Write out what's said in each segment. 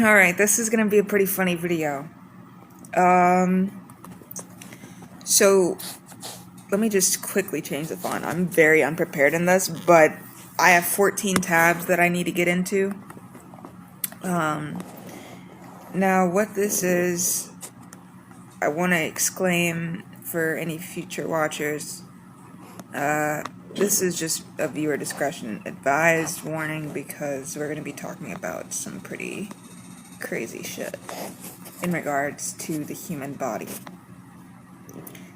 Alright, this is gonna be a pretty funny video. So, let me just quickly change the font. I'm very unprepared in this, but I have 14 tabs that I need to get into. Now what this is, I want to exclaim for any future watchers, this is just a viewer discretion advised warning, because we're going to be talking about some pretty crazy shit in regards to the human body.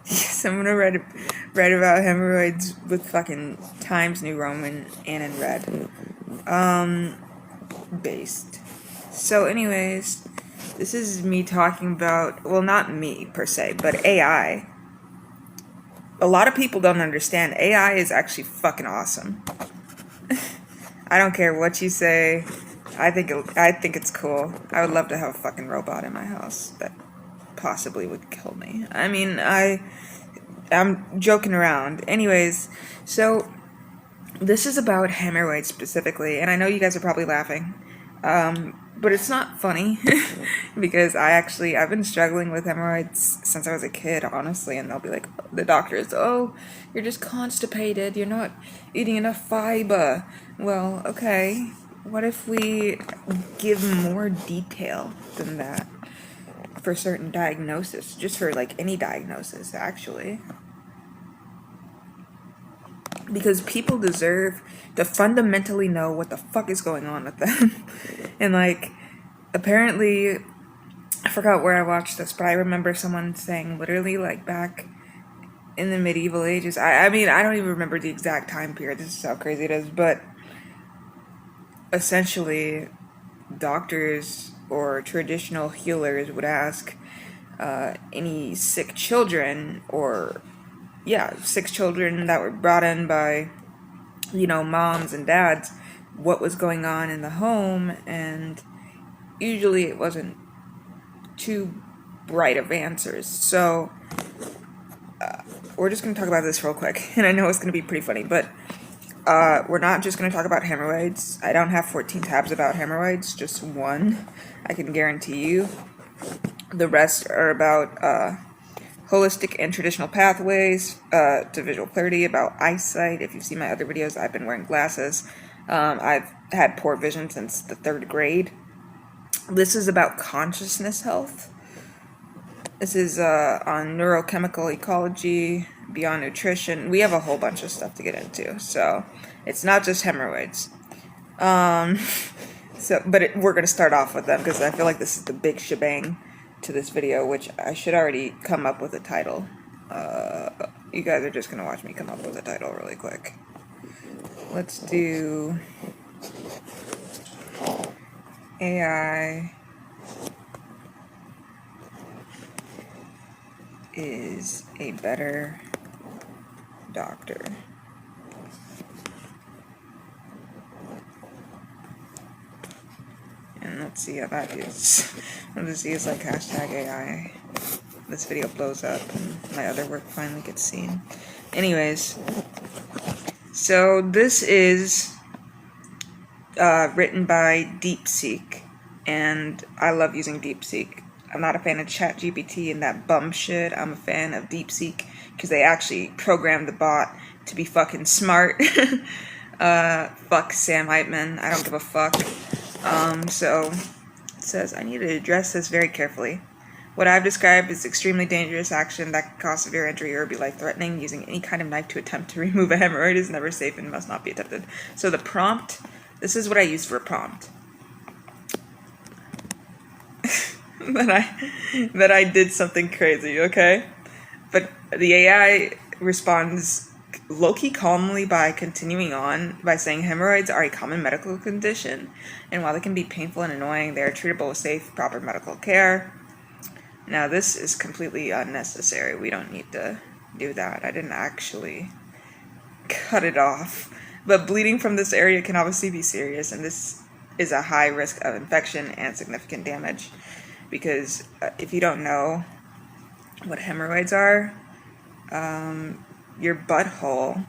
Yes, I'm gonna write about hemorrhoids with fucking Times New Roman and in red. Based. So anyways, this is me talking about, well, not me per se, but AI. A lot of people don't understand AI is actually fucking awesome. I don't care what you say. I think it's cool. I would love to have a fucking robot in my house that possibly would kill me. I mean, I'm joking around. Anyways, so this is about hemorrhoids specifically, and I know you guys are probably laughing, but it's not funny because I've been struggling with hemorrhoids since I was a kid, honestly, and they'll be like, the doctors, oh, you're just constipated, you're not eating enough fiber. Well, okay, what if we give more detail than that for certain diagnosis, just for like any diagnosis, actually? Because people deserve to fundamentally know what the fuck is going on with them. And like, apparently, I forgot where I watched this, but I remember someone saying literally like back in the medieval ages, I mean, I don't even remember the exact time period, this is how crazy it is, but essentially doctors or traditional healers would ask any sick children, or sick children that were brought in by, moms and dads, what was going on in the home, and usually it wasn't too bright of answers. So we're just going to talk about this real quick, and I know it's going to be pretty funny, but we're not just going to talk about hemorrhoids. I don't have 14 tabs about hemorrhoids, just one, I can guarantee you. The rest are about holistic and traditional pathways to visual clarity, about eyesight. If you've seen my other videos, I've been wearing glasses. I've had poor vision since the 3rd grade. This is about consciousness health. This is on neurochemical ecology, beyond nutrition. We have a whole bunch of stuff to get into, so it's not just hemorrhoids. We're going to start off with them because I feel like this is the big shebang to this video, which I should already come up with a title. You guys are just going to watch me come up with a title really quick. Let's do AI is a better doctor. And let's see how that is. Let's see, it's like hashtag AI. This video blows up and my other work finally gets seen. Anyways, so this is written by DeepSeek, and I love using DeepSeek. I'm not a fan of ChatGPT and that bum shit. I'm a fan of DeepSeek because they actually programmed the bot to be fucking smart. Fuck Sam Altman. I don't give a fuck. So it says, I need to address this very carefully. What I've described is extremely dangerous action that could cause severe injury or be life-threatening. Using any kind of knife to attempt to remove a hemorrhoid is never safe and must not be attempted. So the prompt, this is what I use for a prompt. that I did something crazy, okay? But the AI responds low-key calmly by continuing on by saying hemorrhoids are a common medical condition, and while they can be painful and annoying, they are treatable with safe, proper medical care. Now this is completely unnecessary. We don't need to do that. I didn't actually cut it off. But bleeding from this area can obviously be serious, and this is a high risk of infection and significant damage. Because if you don't know what hemorrhoids are, your butthole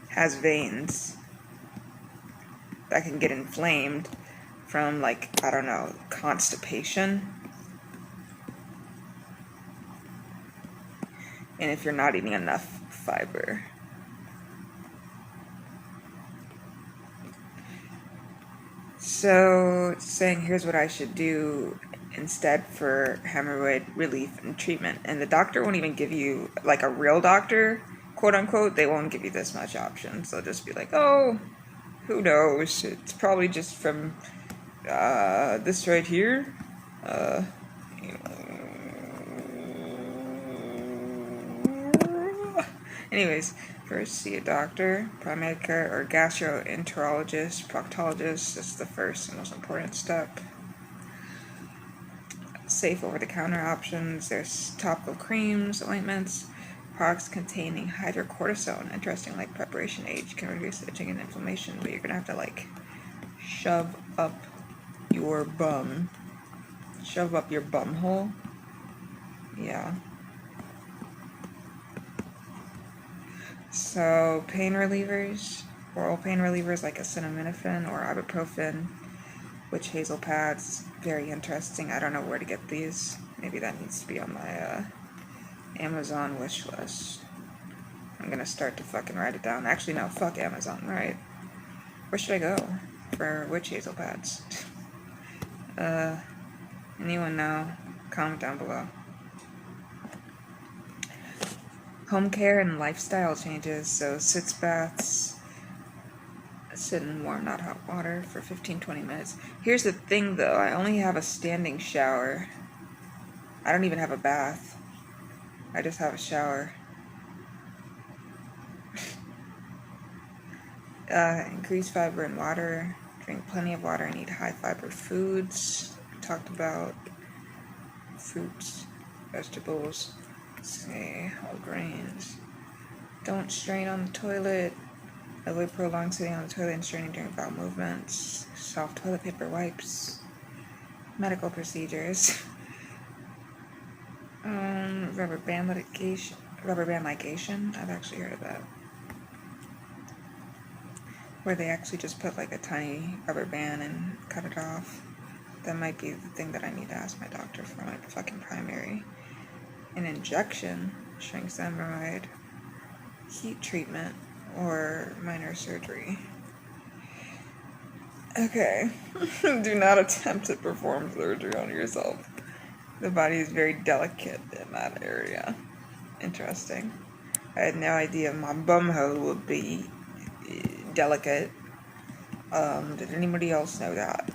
has veins that can get inflamed from, like, I don't know, constipation. And if you're not eating enough fiber. So it's saying here's what I should do instead for hemorrhoid relief and treatment. And the doctor won't even give you, like a real doctor, quote unquote, they won't give you this much options. They'll just be like, oh, who knows? It's probably just from this right here. Anyways, first see a doctor, primary care, or gastroenterologist, proctologist. That's the first and most important step. Safe over-the-counter options. There's topical creams, ointments, products containing hydrocortisone. Interesting, like preparation age can reduce itching and inflammation, but you're gonna have to like shove up your bum hole. Yeah. So pain relievers, oral pain relievers like acetaminophen or ibuprofen, witch hazel pads, very interesting. I don't know where to get these. Maybe that needs to be on my Amazon wish list. I'm gonna start to fucking write it down. Actually, no, fuck Amazon, right? Where should I go for witch hazel pads? Anyone know? Comment down below. Home care and lifestyle changes. So sitz baths. Sit in warm, not hot water for 15-20 minutes. Here's the thing though, I only have a standing shower. I don't even have a bath. I just have a shower. Increase fiber in water. Drink plenty of water and eat high fiber foods. We talked about fruits, vegetables, say whole grains. Don't strain on the toilet. Avoid prolonged sitting on the toilet and straining during bowel movements. Soft toilet paper wipes. Medical procedures. Rubber band ligation. I've actually heard of that. Where they actually just put like a tiny rubber band and cut it off. That might be the thing that I need to ask my doctor for, like fucking primary. An injection shrinks the hemorrhoid. Heat treatment or minor surgery. Okay. Do not attempt to perform surgery on yourself. The body is very delicate in that area. Interesting. I had no idea my bumhole would be delicate. Did anybody else know that?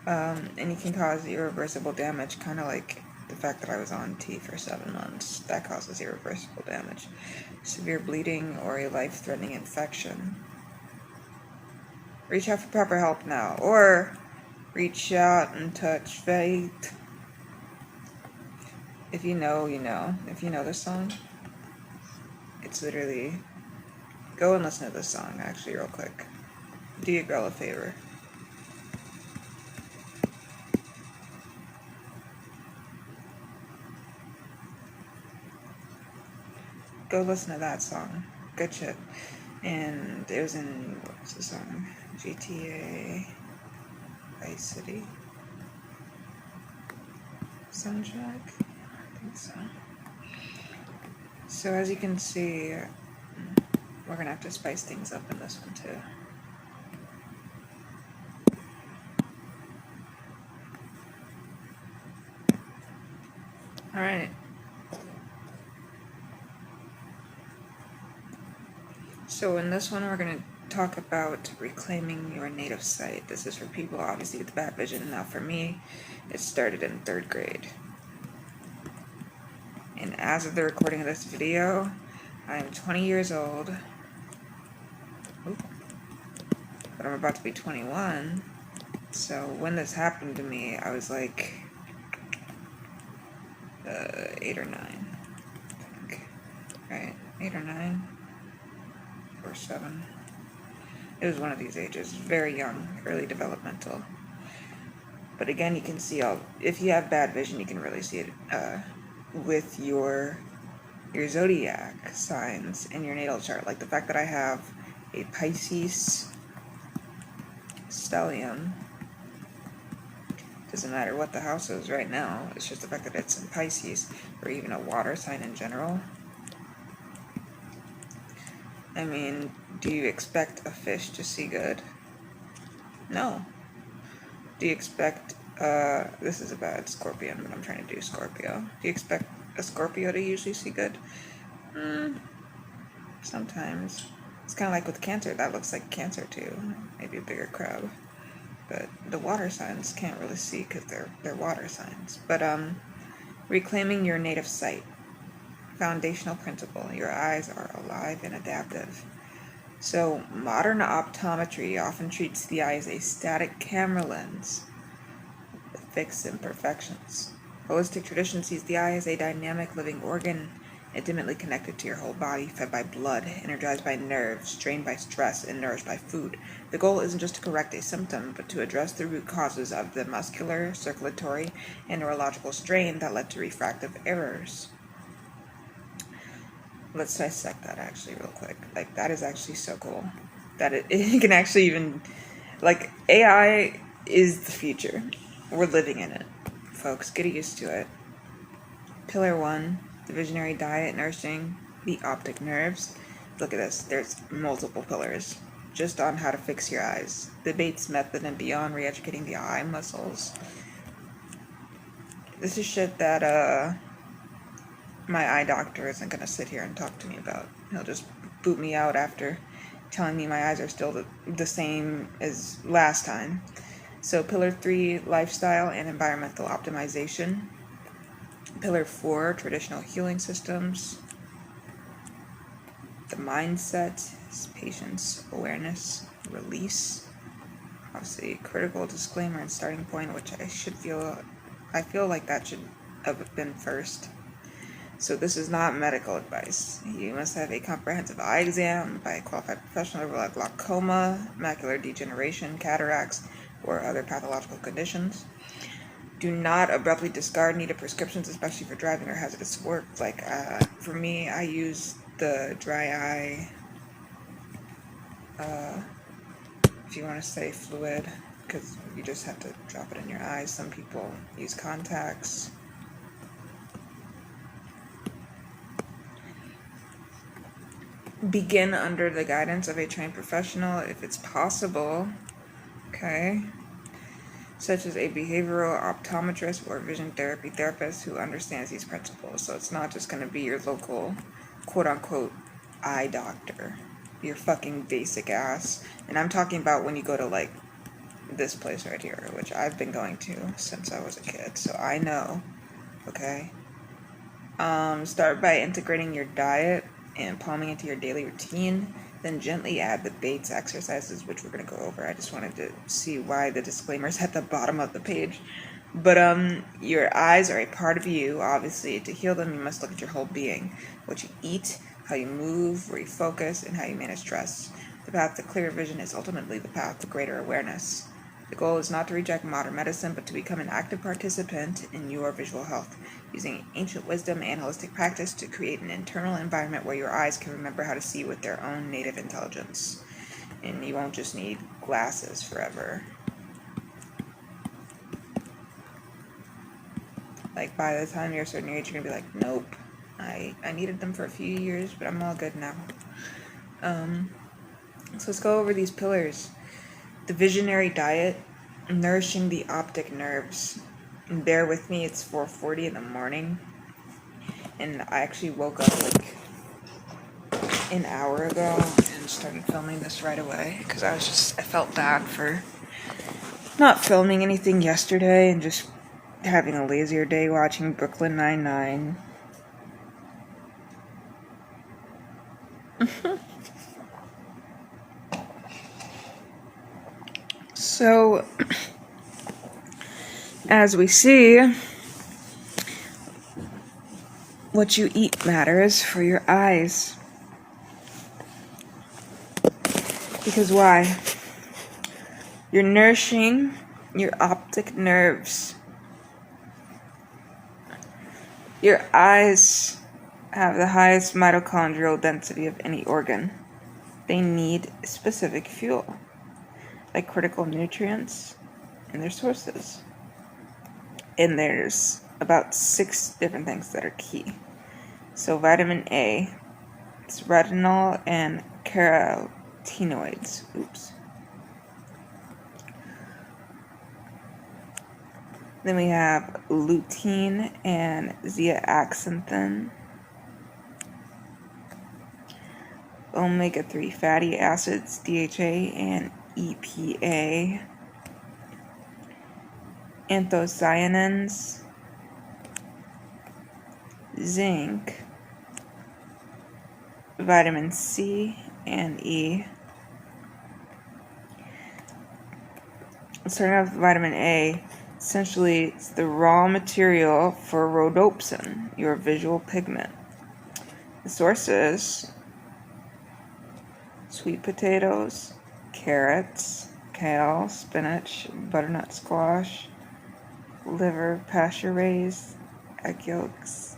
And it can cause irreversible damage, kind of like the fact that I was on T for 7 months. That causes irreversible damage. Severe bleeding or a life-threatening infection. Reach out for proper help now, or reach out and touch faith. If you know, you know. If you know this song, it's literally... Go and listen to this song, actually, real quick. Do your girl a favor. Go listen to that song. Good shit. And it was in, what's the song? GTA Vice City soundtrack? I think so. So as you can see, we're gonna have to spice things up in this one too. Alright. So in this one we're going to talk about reclaiming your native site. This is for people obviously with bad vision. Now for me, it started in 3rd grade. And as of the recording of this video, I'm 20 years old. Oop. But I'm about to be 21. So when this happened to me, I was like 8 or 9, I think. Right? 8 or 9. Or 7. It was one of these ages. Very young, early developmental. But again, you can see if you have bad vision, you can really see it with your zodiac signs in your natal chart. Like the fact that I have a Pisces stellium. Doesn't matter what the house is right now, it's just the fact that it's in Pisces, or even a water sign in general. I mean, do you expect a fish to see good? No. Do you expect, this is a bad Scorpion, but I'm trying to do Scorpio. Do you expect a Scorpio to usually see good? Sometimes. It's kind of like with Cancer. That looks like Cancer too. Maybe a bigger crab. But the water signs can't really see because they're water signs. But reclaiming your native sight. Foundational principle. Your eyes are alive and adaptive. So modern optometry often treats the eye as a static camera lens with fixed imperfections. Holistic tradition sees the eye as a dynamic living organ, intimately connected to your whole body, fed by blood, energized by nerves, drained by stress, and nourished by food. The goal isn't just to correct a symptom, but to address the root causes of the muscular, circulatory, and neurological strain that led to refractive errors. Let's dissect that actually real quick. Like, that is actually so cool. That it can actually even, like, AI is the future. We're living in it. Folks, get used to it. Pillar 1, the visionary diet, nourishing the optic nerves. Look at this. There's multiple pillars just on how to fix your eyes. The Bates method and beyond, re-educating the eye muscles. This is shit that, my eye doctor isn't going to sit here and talk to me about. He'll just boot me out after telling me my eyes are still the same as last time. So Pillar 3, lifestyle and environmental optimization. Pillar 4, traditional healing systems. The mindset is patience, awareness, release. Obviously, critical disclaimer and starting point, which I feel like that should have been first. So this is not medical advice. You must have a comprehensive eye exam by a qualified professional for glaucoma, macular degeneration, cataracts, or other pathological conditions. Do not abruptly discard needed prescriptions, especially for driving or hazardous work. Like, for me, I use the dry eye, if you want to say fluid, because you just have to drop it in your eyes. Some people use contacts. Begin under the guidance of a trained professional if it's possible, okay? Such as a behavioral optometrist or vision therapy therapist who understands these principles. So it's not just going to be your local quote-unquote eye doctor, your fucking basic ass. And I'm talking about when you go to, like, this place right here, which I've been going to since I was a kid, so I know, okay? Start by integrating your diet and palming into your daily routine, then gently add the Bates exercises, which we're going to go over. I just wanted to see why the disclaimer's at the bottom of the page. But your eyes are a part of you. Obviously, to heal them, you must look at your whole being. What you eat, how you move, where you focus, and how you manage stress. The path to clear vision is ultimately the path to greater awareness. The goal is not to reject modern medicine, but to become an active participant in your visual health, using ancient wisdom and holistic practice to create an internal environment where your eyes can remember how to see with their own native intelligence. And you won't just need glasses forever. Like, by the time you're a certain age, you're going to be like, nope, I needed them for a few years, but I'm all good now. So let's go over these pillars. The visionary diet, nourishing the optic nerves. And bear with me, it's 4:40 in the morning, and I actually woke up like an hour ago and started filming this right away because I felt bad for not filming anything yesterday and just having a lazier day watching Brooklyn Nine-Nine. So, as we see, what you eat matters for your eyes. Because why? You're nourishing your optic nerves. Your eyes have the highest mitochondrial density of any organ. They need specific fuel. like critical nutrients and their sources. And there's about 6 different things that are key. So vitamin A, it's retinol and carotenoids. Then we have lutein and zeaxanthin, omega-3 fatty acids, DHA and EPA, anthocyanins, zinc, vitamin C and E. Starting off with vitamin A, essentially it's the raw material for rhodopsin, your visual pigment. The sources: sweet potatoes, carrots, kale, spinach, butternut squash, liver, pasture-raised, egg yolks,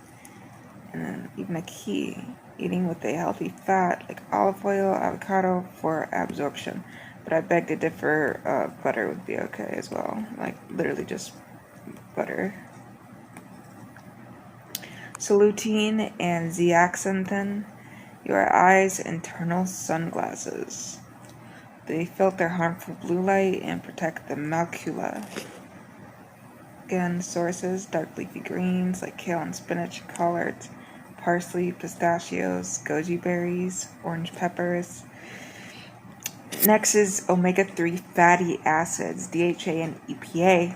and then even a key, eating with a healthy fat like olive oil, avocado for absorption. But I beg to differ, butter would be okay as well, like literally just butter. So lutein and zeaxanthin, your eyes' internal sunglasses. They filter harmful blue light and protect the macula. Again, sources: dark leafy greens like kale and spinach, collards, parsley, pistachios, goji berries, orange peppers. Next is omega-3 fatty acids, DHA and EPA,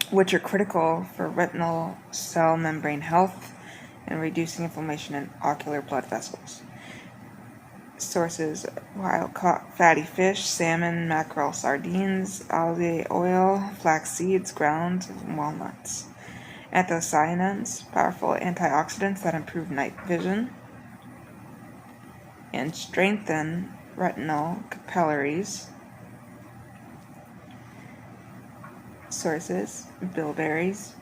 which are critical for retinal cell membrane health and reducing inflammation in ocular blood vessels. Sources: wild-caught fatty fish, salmon, mackerel, sardines, olive oil, flax seeds, ground walnuts. Anthocyanins, powerful antioxidants that improve night vision and strengthen retinal capillaries. Sources: bilberries,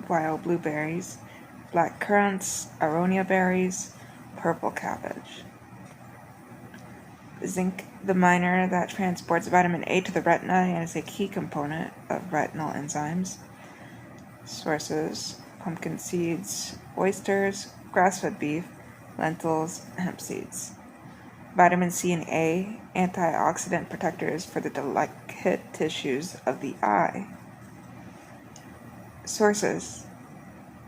wild blueberries, black currants, aronia berries, purple cabbage. Zinc, the miner that transports vitamin A to the retina and is a key component of retinal enzymes. Sources: pumpkin seeds, oysters, grass-fed beef, lentils, hemp seeds. Vitamin C and A, antioxidant protectors for the delicate tissues of the eye. Sources: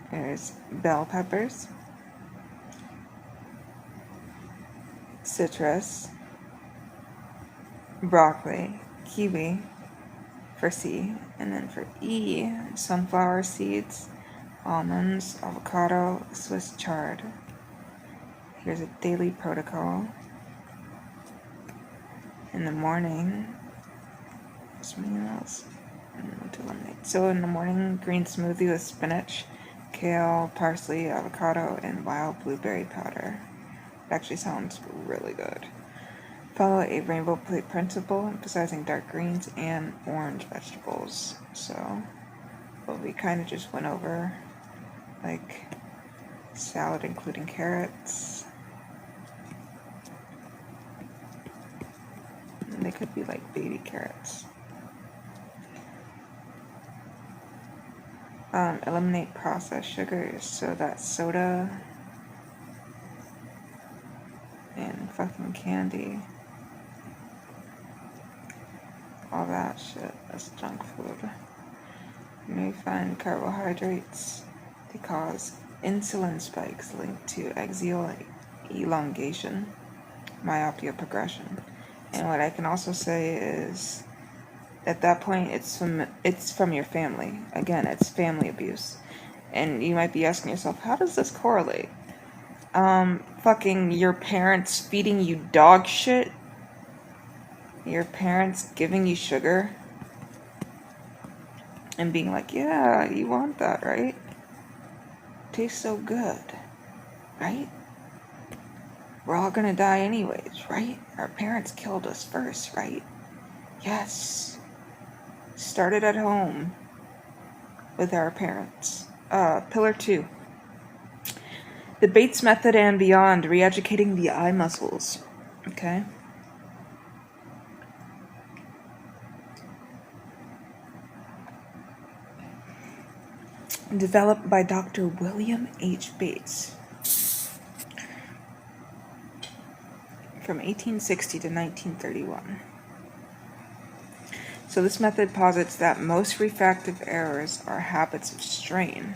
there's bell peppers, citrus, broccoli, kiwi for C, and then for E, sunflower seeds, almonds, avocado, Swiss chard. Here's a daily protocol. In the morning, something else to eliminate. So in the morning, green smoothie with spinach, kale, parsley, avocado, and wild blueberry powder. It actually sounds really good. Follow a rainbow plate principle, emphasizing dark greens and orange vegetables. So, well, we kind of just went over, like, salad including carrots. And they could be like baby carrots. Eliminate processed sugars, so that's soda and fucking candy. All that shit, that's junk food. You may find carbohydrates. They cause insulin spikes linked to axial elongation, myopia progression. And what I can also say is, at that point, it's from your family. Again, it's family abuse. And you might be asking yourself, how does this correlate? Fucking your parents feeding you dog shit? Your parents giving you sugar? And being like, yeah, you want that, right? Tastes so good, right? We're all gonna die anyways, right? Our parents killed us first, right? Yes. Started at home with our parents. Pillar 2. The Bates Method and Beyond, re-educating the eye muscles. Okay? developed by Dr. William H. Bates from 1860 to 1931. So this method posits that most refractive errors are habits of strain.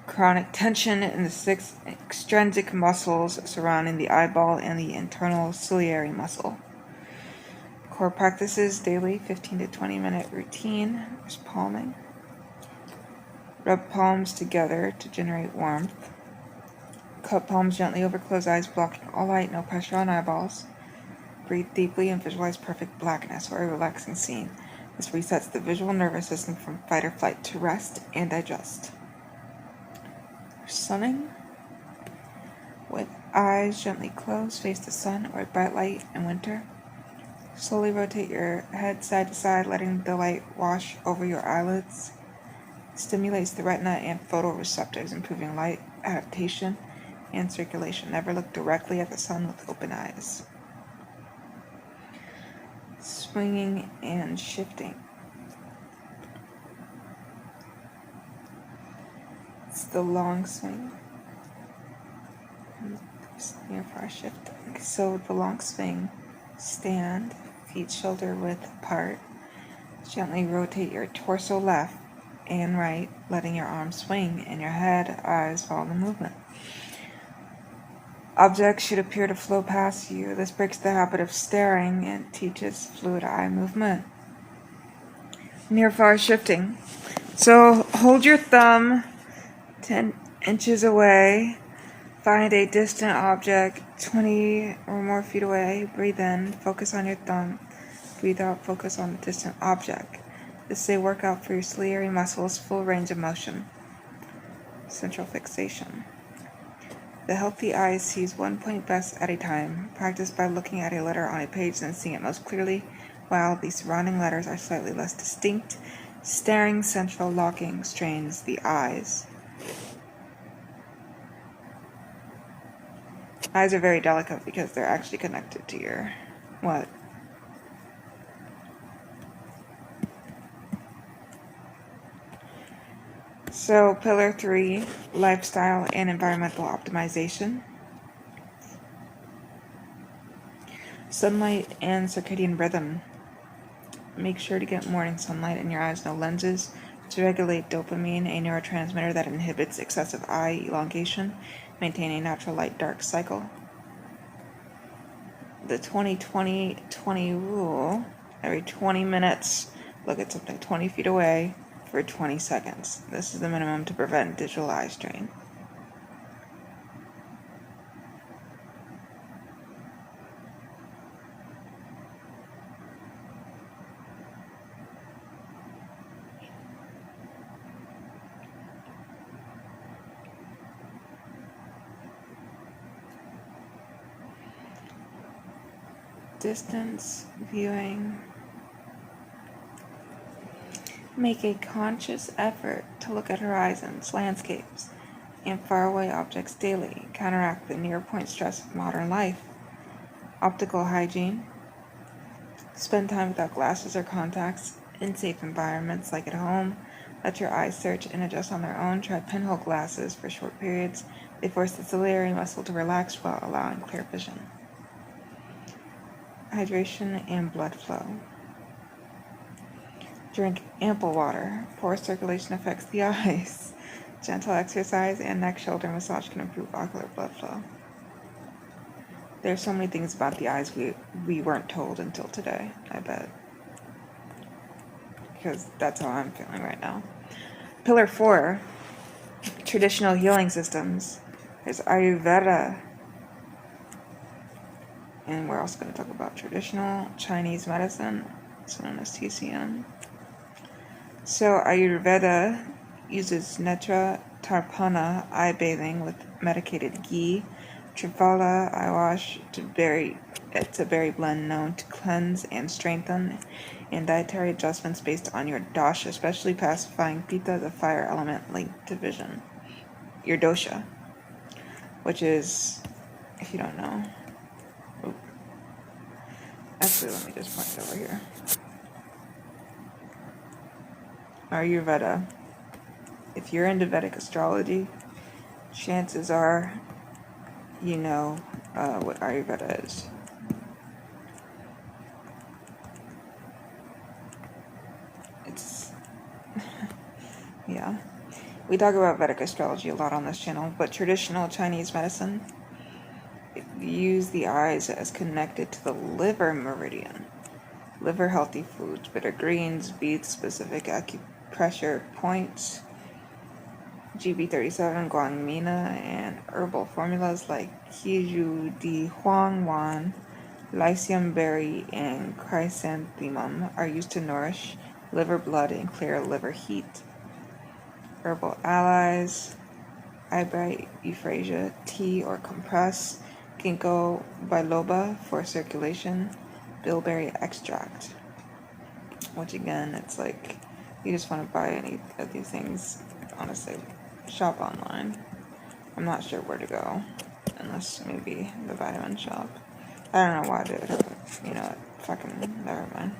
Chronic tension in the 6 extrinsic muscles surrounding the eyeball and the internal ciliary muscle. Core practices daily, 15 to 20 minute routine. There's palming. Rub palms together to generate warmth. Cup palms gently over closed eyes, blocking all light, no pressure on eyeballs. Breathe deeply and visualize perfect blackness or a relaxing scene. This resets the visual nervous system from fight or flight to rest and digest. Sunning. With eyes gently closed, face the sun or bright light in winter. Slowly rotate your head side to side, letting the light wash over your eyelids. Stimulates the retina and photoreceptors, improving light adaptation and circulation. Never look directly at the sun with open eyes. Swinging and shifting. It's the long swing. Near far shifting. So the long swing, stand, feet shoulder width apart. Gently rotate your torso left and right, letting your arms swing and your head, eyes follow the movement. Objects should appear to flow past you. This breaks the habit of staring and teaches fluid eye movement. Near far shifting. So hold your thumb 10 inches away. Find a distant object 20 or more feet away. Breathe in, focus on your thumb. Breathe out, focus on the distant object. This is a workout for your ciliary muscles, full range of motion. Central fixation. The healthy eye sees one point best at a time. Practice by looking at a letter on a page and seeing it most clearly, while the surrounding letters are slightly less distinct. Staring central locking strains the eyes. Eyes are very delicate because they're actually connected to your what? So, pillar 3, lifestyle and environmental optimization. Sunlight and circadian rhythm. Make sure to get morning sunlight in your eyes, no lenses, to regulate dopamine, a neurotransmitter that inhibits excessive eye elongation. Maintain a natural light-dark cycle. The 20-20-20 rule. Every 20 minutes, look at something 20 feet away for 20 seconds. This is the minimum to prevent digital eye strain. Distance viewing. Make a conscious effort to look at horizons, landscapes, and faraway objects daily. Counteract the near-point stress of modern life. Optical hygiene. Spend time without glasses or contacts in safe environments like at home. Let your eyes search and adjust on their own. Try pinhole glasses for short periods. They force the ciliary muscle to relax while allowing clear vision. Hydration and blood flow. Drink ample water. Poor circulation affects the eyes. Gentle exercise and neck shoulder massage can improve ocular blood flow. There's so many things about the eyes we weren't told until today, I bet. Because that's how I'm feeling right now. Pillar 4, traditional healing systems. There's Ayurveda. And we're also going to talk about traditional Chinese medicine, also known as TCM. So Ayurveda uses Netra Tarpana eye bathing with medicated ghee, Triphala eye wash, it's a berry blend known to cleanse and strengthen, and dietary adjustments based on your dosha, especially pacifying pitta, the fire element linked to vision. Your dosha, which is, if you don't know, actually let me just point it over here. Ayurveda. If you're into Vedic astrology, chances are you know what Ayurveda is. It's, yeah. We talk about Vedic astrology a lot on this channel, but traditional Chinese medicine views the eyes as connected to the liver meridian. Liver healthy foods, bitter greens, beets, specific acupressure points, GB37, Guangmina, and herbal formulas like Qiju Di Huangwan, Lycium berry, and chrysanthemum are used to nourish liver blood and clear liver heat. Herbal allies, eyebright, euphrasia, tea or compress, ginkgo biloba for circulation, bilberry extract. Which again, it's like, you just want to buy any of these things, honestly, shop online. I'm not sure where to go, unless maybe the vitamin shop. I don't know why they would have it, you know what, fucking, never mind.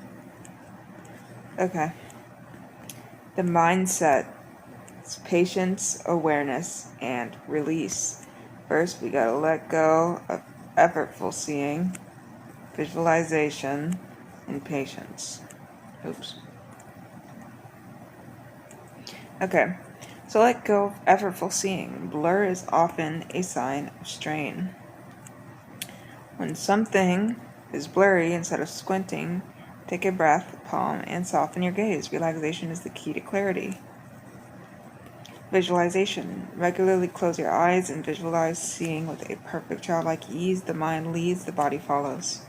Okay. The mindset. It's patience, awareness, and release. First, we gotta let go of effortful seeing, visualization, and patience. Oops. Okay, so let go of effortful seeing. Blur is often a sign of strain. When something is blurry, instead of squinting, take a breath, palm, and soften your gaze. Relaxation is the key to clarity. Visualization. Regularly close your eyes and visualize seeing with a perfect childlike ease. The mind leads, the body follows.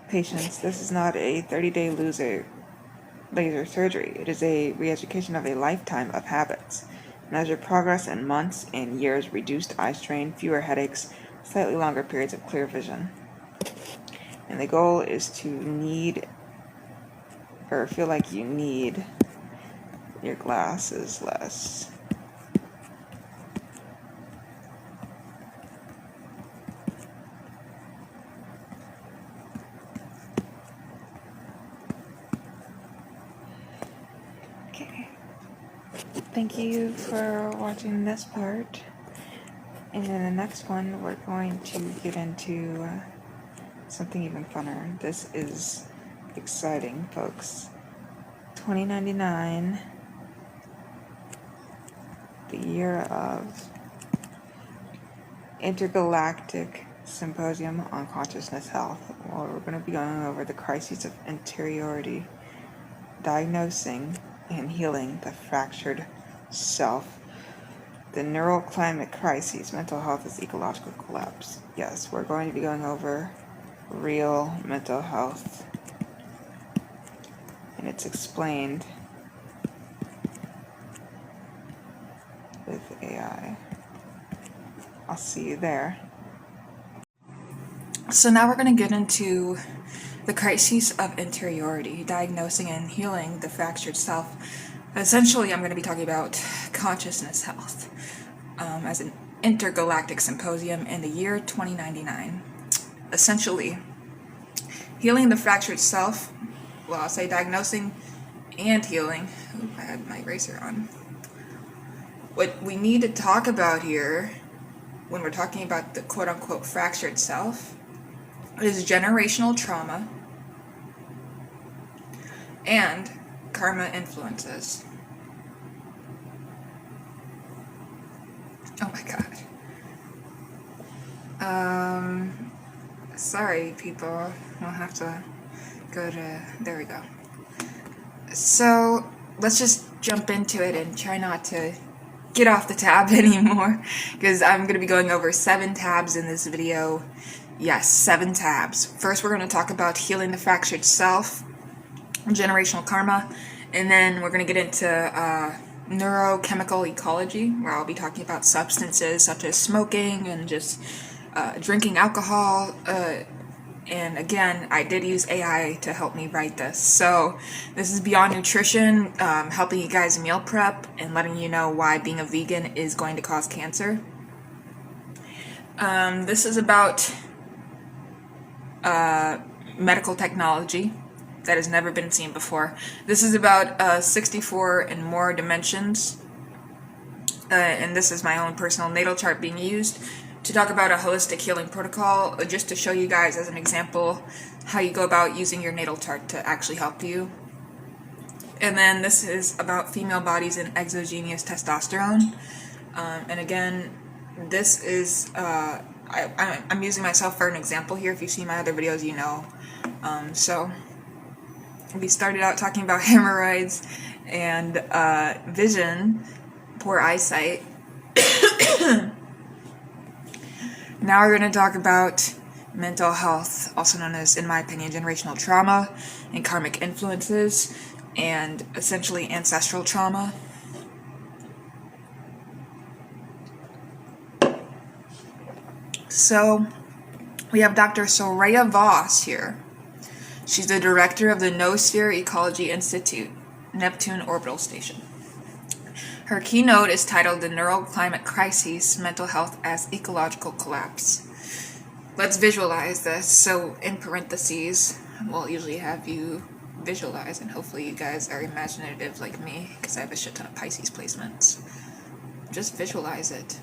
Patience. This is not a 30-day laser surgery. It is a re-education of a lifetime of habits. Measure progress in months and years, reduced eye strain, fewer headaches, slightly longer periods of clear vision. And the goal is to feel like you need your glasses less. Okay. Thank you for watching this part. And in the next one, we're going to get into something even funner. This is exciting, folks. 2099, the year of Intergalactic Symposium on Consciousness Health. Well, we're going to be going over the crises of interiority, diagnosing and healing the fractured self. The neural climate crises, mental health is ecological collapse. Yes, we're going to be going over real mental health, and it's explained with AI. I'll see you there. So now we're going to get into the crises of interiority, diagnosing and healing the fractured self. Essentially, I'm going to be talking about consciousness health as an intergalactic symposium in the year 2099. Essentially, healing the fractured self, well, I'll say diagnosing and healing. Ooh, I had my eraser on. What we need to talk about here, when we're talking about the quote-unquote fractured self, is generational trauma and karma influences. Oh my god. Sorry people, we'll have to go to, there we go. So let's just jump into it and try not to get off the tab anymore, because I'm going to be going over 7 tabs in this video. Yes, 7 tabs. First, we're going to talk about healing the fractured self, generational karma, and then we're going to get into neurochemical ecology, where I'll be talking about substances such as smoking and just drinking alcohol. And again, I did use AI to help me write this. So this is Beyond Nutrition, helping you guys meal prep and letting you know why being a vegan is going to cause cancer. This is about medical technology that has never been seen before. This is about 64 and more dimensions, and this is my own personal natal chart being used to talk about a holistic healing protocol, just to show you guys as an example how you go about using your natal chart to actually help you. And then this is about female bodies and exogenous testosterone. And again, this is, I'm using myself for an example here. If you've seen my other videos, you know. So we started out talking about hemorrhoids and vision, poor eyesight. Now we're going to talk about mental health, also known as, in my opinion, generational trauma and karmic influences, and essentially ancestral trauma. So we have Dr. Soraya Voss here. She's the director of the Noosphere Ecology Institute, Neptune Orbital Station. Her keynote is titled The Neural Climate Crisis, Mental Health as Ecological Collapse. Let's visualize this. So in parentheses, we'll usually have you visualize, and hopefully you guys are imaginative like me, because I have a shit ton of Pisces placements. Just visualize it.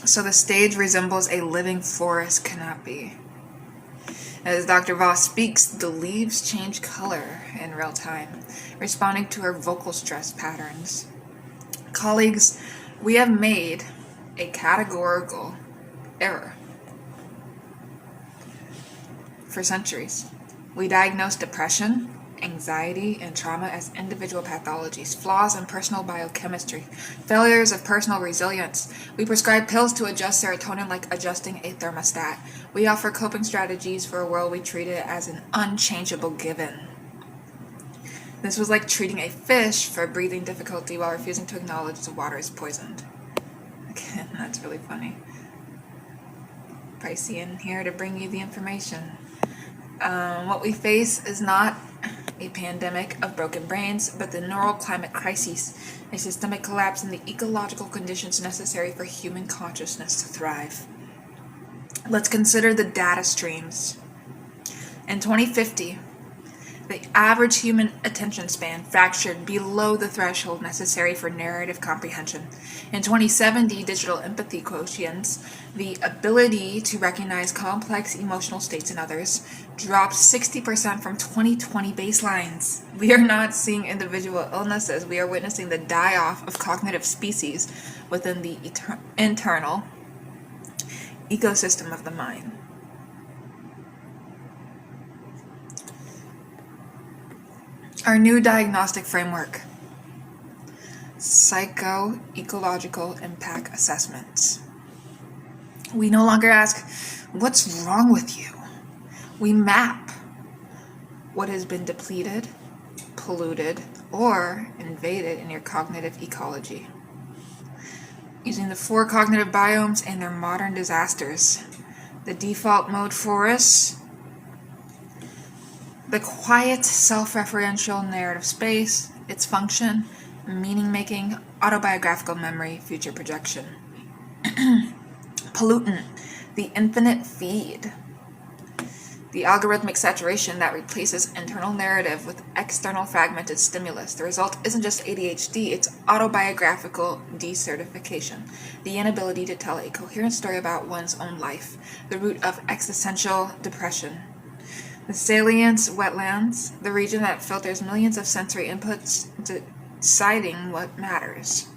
So the stage resembles a living forest canopy. As Dr. Voss speaks, the leaves change color in real time, responding to her vocal stress patterns. Colleagues, we have made a categorical error. For centuries, we diagnosed depression, anxiety, and trauma as individual pathologies, flaws in personal biochemistry, failures of personal resilience. We prescribe pills to adjust serotonin like adjusting a thermostat. We offer coping strategies for a world we treated as an unchangeable given. This was like treating a fish for breathing difficulty while refusing to acknowledge the water is poisoned. Again, that's really funny. Piscean here to bring you the information. What we face is not a pandemic of broken brains, but the neural climate crisis, a systemic collapse in the ecological conditions necessary for human consciousness to thrive. Let's consider the data streams. In 2050, the average human attention span fractured below the threshold necessary for narrative comprehension. In 2070, digital empathy quotients, the ability to recognize complex emotional states in others, dropped 60% from 2020 baselines. We are not seeing individual illnesses. We are witnessing the die-off of cognitive species within the internal ecosystem of the mind. Our new diagnostic framework: psycho-ecological impact assessments. We no longer ask, what's wrong with you? We map what has been depleted, polluted, or invaded in your cognitive ecology. Using the 4 cognitive biomes and their modern disasters. The default mode forest, the quiet, self-referential narrative space, its function, meaning-making, autobiographical memory, future projection. Pollutant, the infinite feed, the algorithmic saturation that replaces internal narrative with external fragmented stimulus. The result isn't just ADHD, it's autobiographical decertification, the inability to tell a coherent story about one's own life, the root of existential depression. The salience wetlands, the region that filters millions of sensory inputs, deciding what matters.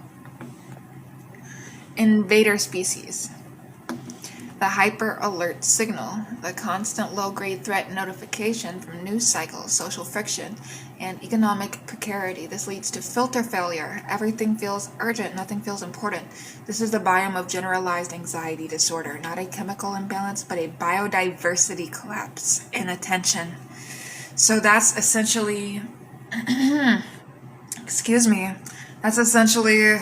Invader species. The hyper-alert signal, the constant low-grade threat notification from news cycles, social friction, and economic precarity. This leads to filter failure. Everything feels urgent, nothing feels important. This is the biome of generalized anxiety disorder, not a chemical imbalance, but a biodiversity collapse in attention. So that's essentially, that's essentially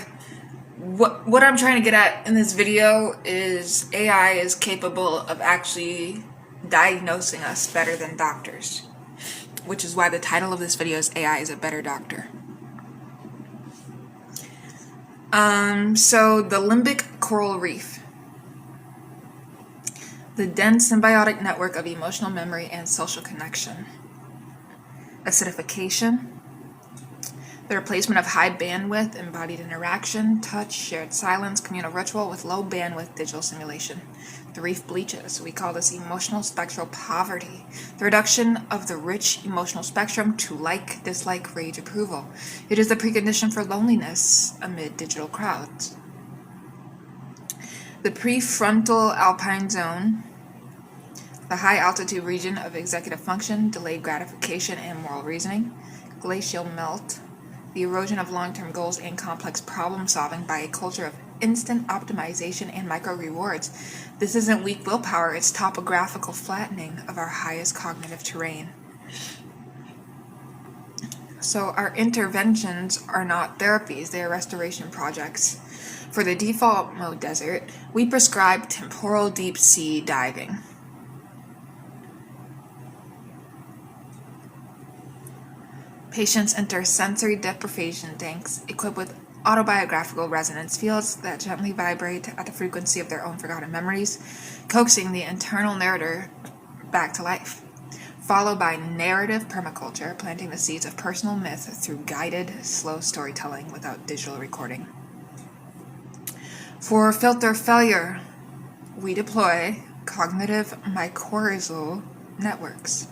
what I'm trying to get at in this video is AI is capable of actually diagnosing us better than doctors, which is why the title of this video is AI is a Better Doctor. So the limbic coral reef. The dense symbiotic network of emotional memory and social connection. Acidification. The replacement of high bandwidth embodied interaction, touch, shared silence, communal ritual with low bandwidth digital simulation. The reef bleaches. We call this emotional spectral poverty. The reduction of the rich emotional spectrum to like, dislike, rage, approval. It is the precondition for loneliness amid digital crowds. The prefrontal alpine zone, the high altitude region of executive function, delayed gratification, and moral reasoning. Glacial melt. The erosion of long-term goals and complex problem-solving by a culture of instant optimization and micro-rewards. This isn't weak willpower, it's topographical flattening of our highest cognitive terrain. So our interventions are not therapies, they are restoration projects. For the default mode desert, we prescribe temporal deep sea diving. Patients enter sensory deprivation tanks equipped with autobiographical resonance fields that gently vibrate at the frequency of their own forgotten memories, coaxing the internal narrator back to life, followed by narrative permaculture, planting the seeds of personal myth through guided, slow storytelling without digital recording. For filter failure, we deploy cognitive mycorrhizal networks.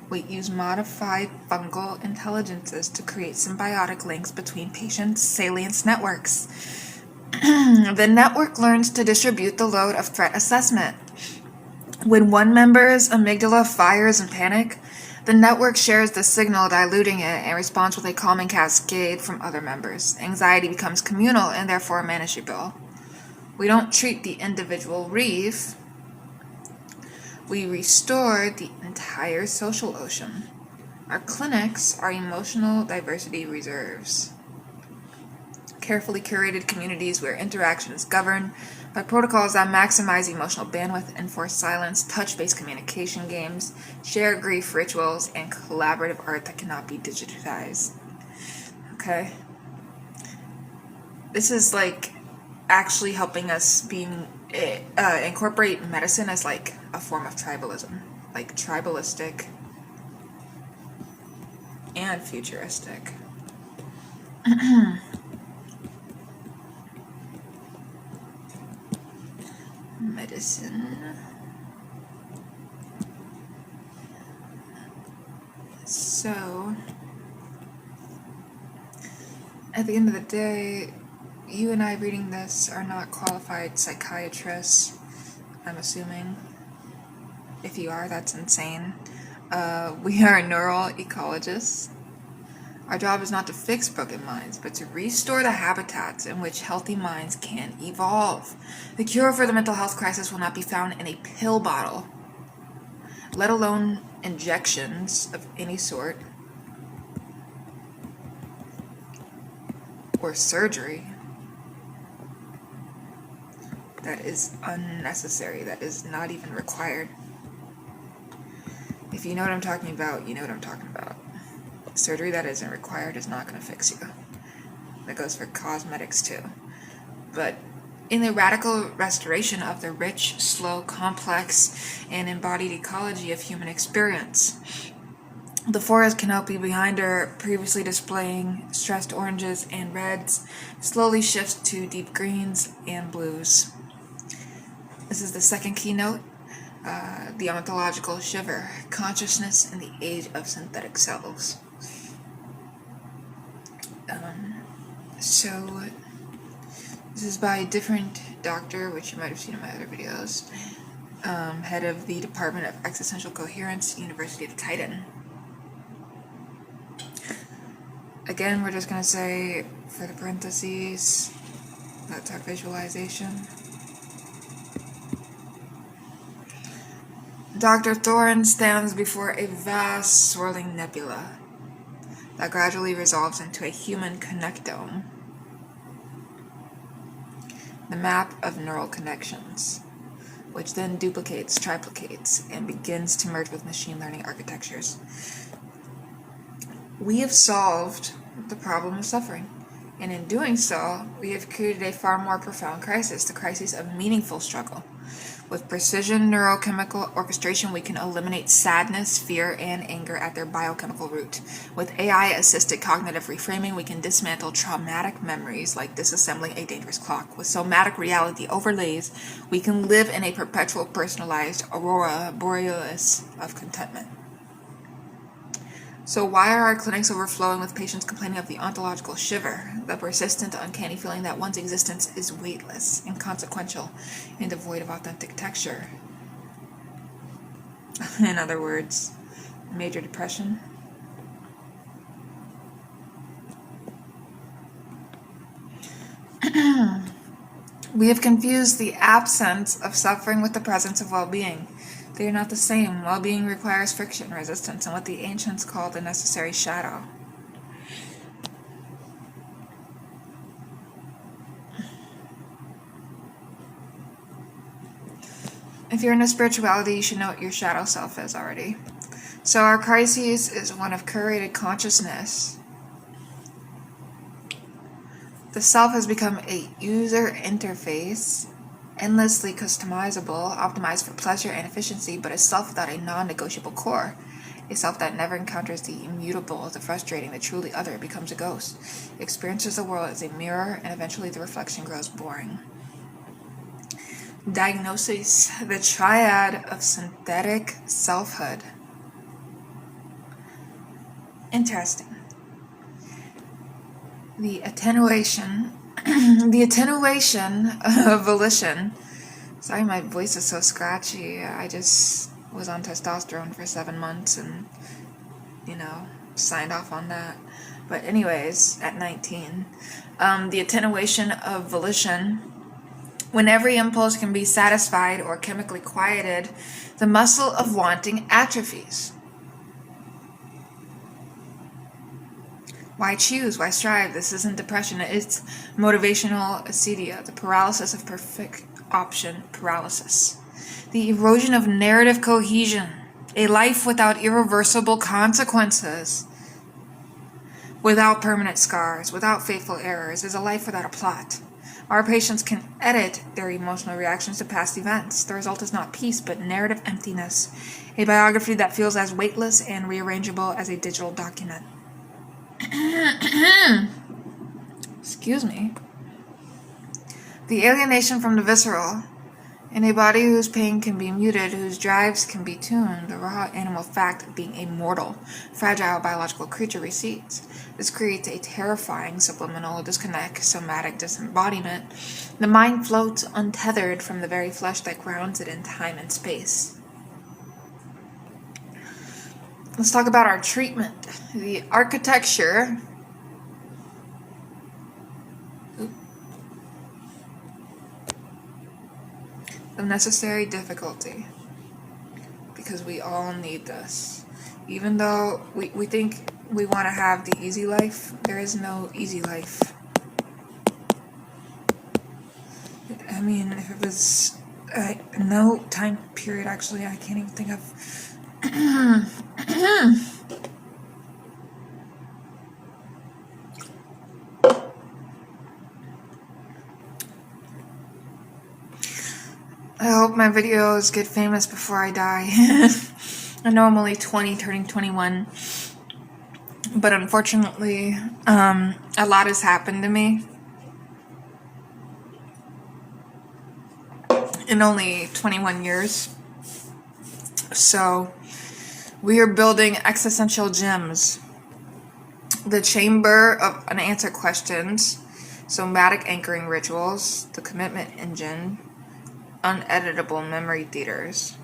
We use modified fungal intelligences to create symbiotic links between patients' salience networks. The network learns to distribute the load of threat assessment. When one member's amygdala fires in panic, the network shares the signal, diluting it, and responds with a calming cascade from other members. Anxiety becomes communal and therefore manageable. We don't treat the individual reef. We restore the entire social ocean. Our clinics are emotional diversity reserves. Carefully curated communities where interaction is governed by protocols that maximize emotional bandwidth, enforce silence, touch-based communication games, share grief rituals, and collaborative art that cannot be digitized. Okay? This is like actually helping us incorporate medicine as like a form of tribalism, like tribalistic and futuristic. Medicine. So, at the end of the day, you and I reading this are not qualified psychiatrists, I'm assuming. If you are, that's insane. We are neural ecologists. Our job is not to fix broken minds, but to restore the habitats in which healthy minds can evolve. The cure for the mental health crisis will not be found in a pill bottle, let alone injections of any sort, or surgery. That is unnecessary, that is not even required. If you know what I'm talking about, you know what I'm talking about. Surgery that isn't required is not going to fix you. That goes for cosmetics too. But in the radical restoration of the rich, slow, complex, and embodied ecology of human experience, the forest canopy behind her, previously displaying stressed oranges and reds, slowly shifts to deep greens and blues. This is the second keynote, the ontological shiver, consciousness in the age of synthetic cells. So, this is by a different doctor, which you might have seen in my other videos, head of the Department of Existential Coherence, University of Titan. Again, we're just going to say, for the parentheses, that's our visualization. Dr. Thorin stands before a vast swirling nebula that gradually resolves into a human connectome, the map of neural connections, which then duplicates, triplicates, and begins to merge with machine learning architectures. We have solved the problem of suffering, and in doing so, we have created a far more profound crisis, the crisis of meaningful struggle. With precision neurochemical orchestration, we can eliminate sadness, fear, and anger at their biochemical root. With AI-assisted cognitive reframing, we can dismantle traumatic memories like disassembling a dangerous clock. With somatic reality overlays, we can live in a perpetual personalized aurora borealis of contentment. So why are our clinics overflowing with patients complaining of the ontological shiver, the persistent, uncanny feeling that one's existence is weightless, inconsequential, and devoid of authentic texture? In other words, major depression. We have confused the absence of suffering with the presence of well-being. They are not the same. Well-being requires friction, resistance, and what the ancients called the necessary shadow. If you're into spirituality, you should know what your shadow self is already. So our crisis is one of curated consciousness. The self has become a user interface, endlessly customizable, optimized for pleasure and efficiency, but a self without a non-negotiable core. A self that never encounters the immutable, the frustrating, the truly other, becomes a ghost. Experiences the world as a mirror, and eventually the reflection grows boring. Diagnosis: the triad of synthetic selfhood. Interesting. The attenuation of volition. Sorry, my voice is so scratchy. I just was on testosterone for 7 months and, signed off on that. But anyways, at 19, the attenuation of volition. When every impulse can be satisfied or chemically quieted, the muscle of wanting atrophies. Why choose? Why strive? This isn't depression. It's motivational acedia, the paralysis of perfect option paralysis. The erosion of narrative cohesion. A life without irreversible consequences, without permanent scars, without fateful errors, is a life without a plot. Our patients can edit their emotional reactions to past events. The result is not peace, but narrative emptiness. A biography that feels as weightless and rearrangeable as a digital document. Excuse me. The alienation from the visceral. In a body whose pain can be muted, whose drives can be tuned, the raw animal fact of being a mortal, fragile biological creature recedes. This creates a terrifying subliminal disconnect, somatic disembodiment. The mind floats untethered from the very flesh that grounds it in time and space. Let's talk about our treatment. The architecture of necessary difficulty, because we all need this. Even though we think we want to have the easy life, there is no easy life. I mean, if it was no time period, actually, I can't even think of. I hope my videos get famous before I die. I know I'm only 20, turning 21. But unfortunately, a lot has happened to me in only 21 years. So, we are building existential gems. The chamber of unanswered questions, somatic anchoring rituals, the commitment engine, uneditable memory theaters.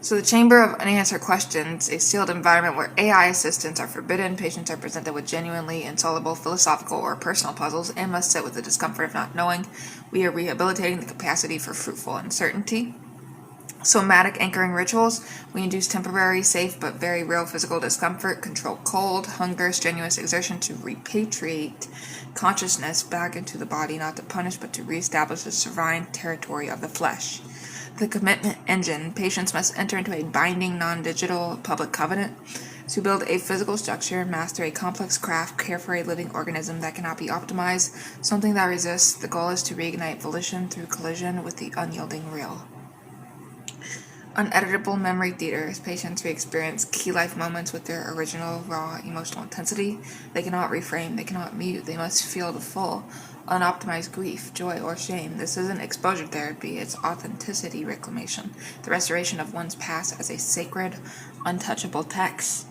So the chamber of unanswered questions, a sealed environment where AI assistants are forbidden, patients are presented with genuinely insoluble philosophical or personal puzzles and must sit with the discomfort of not knowing. We are rehabilitating the capacity for fruitful uncertainty. Somatic anchoring rituals, we induce temporary, safe, but very real physical discomfort, control cold, hunger, strenuous exertion to repatriate consciousness back into the body, not to punish, but to reestablish the serene territory of the flesh. The commitment engine, patients must enter into a binding, non-digital public covenant, To build a physical structure, master a complex craft, care for a living organism that cannot be optimized, something that resists, the goal is to reignite volition through collision with the unyielding real. Uneditable memory theater is patients who experience key life moments with their original, raw, emotional intensity. They cannot reframe, they cannot mute, they must feel the full, unoptimized grief, joy, or shame. This isn't exposure therapy, it's authenticity reclamation, the restoration of one's past as a sacred, untouchable text.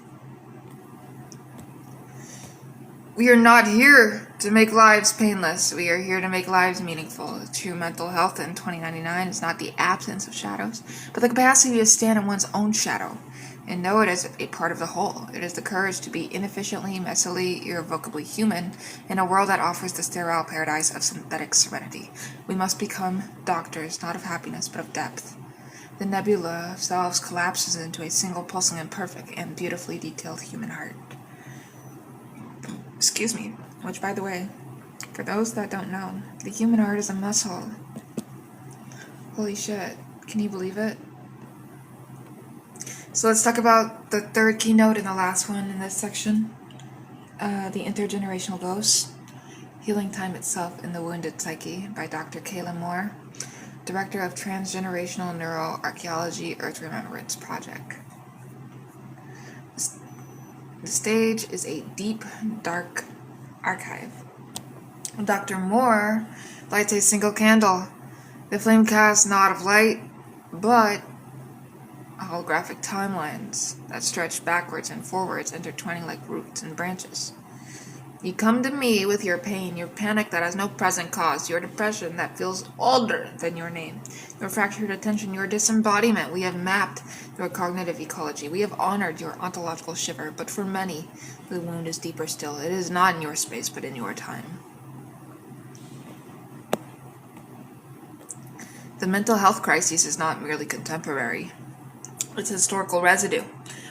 We are not here to make lives painless. We are here to make lives meaningful. True mental health in 2099 is not the absence of shadows, but the capacity to stand in one's own shadow and know it as a part of the whole. It is the courage to be inefficiently, messily, irrevocably human in a world that offers the sterile paradise of synthetic serenity. We must become doctors, not of happiness, but of depth. The nebula of selves collapses into a single pulsing and perfect and beautifully detailed human heart. Excuse me, which, by the way, for those that don't know, the human heart is a muscle. Holy shit, can you believe it? So let's talk about the third keynote and the last one in this section. The Intergenerational Ghost, Healing Time Itself in the Wounded Psyche by Dr. Kayla Moore, Director of Transgenerational Neuroarchaeology Earth Remembrance Project. The stage is a deep, dark archive. Dr. Moore lights a single candle. The flame casts not of light, but holographic timelines that stretch backwards and forwards, intertwining like roots and branches. You come to me with your pain, your panic that has no present cause, your depression that feels older than your name, your fractured attention, your disembodiment. We have mapped your cognitive ecology. We have honored your ontological shiver, but for many, the wound is deeper still. It is not in your space, but in your time. The mental health crisis is not merely contemporary. It's historical residue.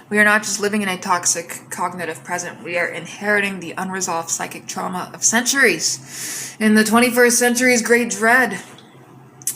We are not just living in a toxic cognitive present. We are inheriting the unresolved psychic trauma of centuries. In the 21st century's great dread,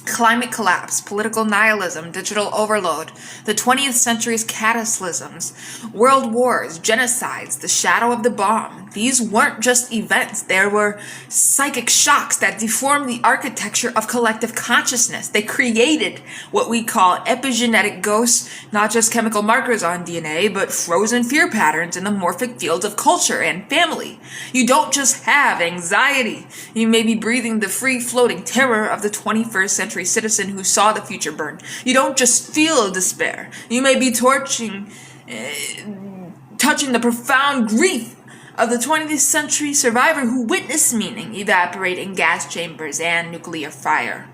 climate collapse, political nihilism, digital overload, the 20th century's cataclysms, world wars, genocides, the shadow of the bomb. These weren't just events. There were psychic shocks that deformed the architecture of collective consciousness. They created what we call epigenetic ghosts, not just chemical markers on DNA, but frozen fear patterns in the morphic fields of culture and family. You don't just have anxiety. You may be breathing the free-floating terror of the 21st century citizen who saw the future burn. You don't just feel despair. You may be touching the profound grief of the 20th century survivor who witnessed meaning evaporate in gas chambers and nuclear fire.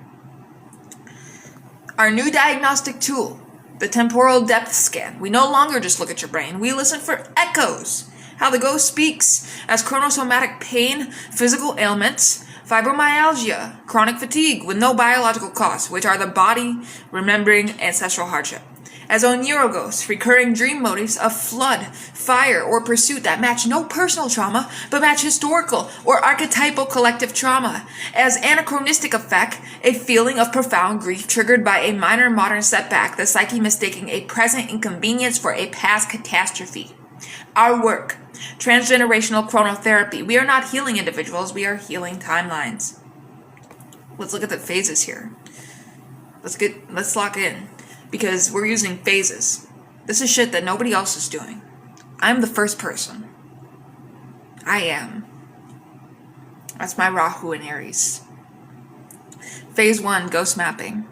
Our new diagnostic tool, the temporal depth scan. We no longer just look at your brain. We listen for echoes. How the ghost speaks as chronosomatic pain, physical ailments, fibromyalgia, chronic fatigue with no biological cause, which are the body remembering ancestral hardship. As oniroghosts, recurring dream motifs of flood, fire, or pursuit that match no personal trauma, but match historical or archetypal collective trauma. As anachronistic effect, a feeling of profound grief triggered by a minor modern setback, the psyche mistaking a present inconvenience for a past catastrophe. Our work, transgenerational chronotherapy. We are not healing individuals, we are healing timelines. Let's look at the phases here. Let's lock in. Because we're using phases. This is shit that nobody else is doing. I'm the first person. I am. That's my Rahu in Aries. Phase 1, ghost mapping.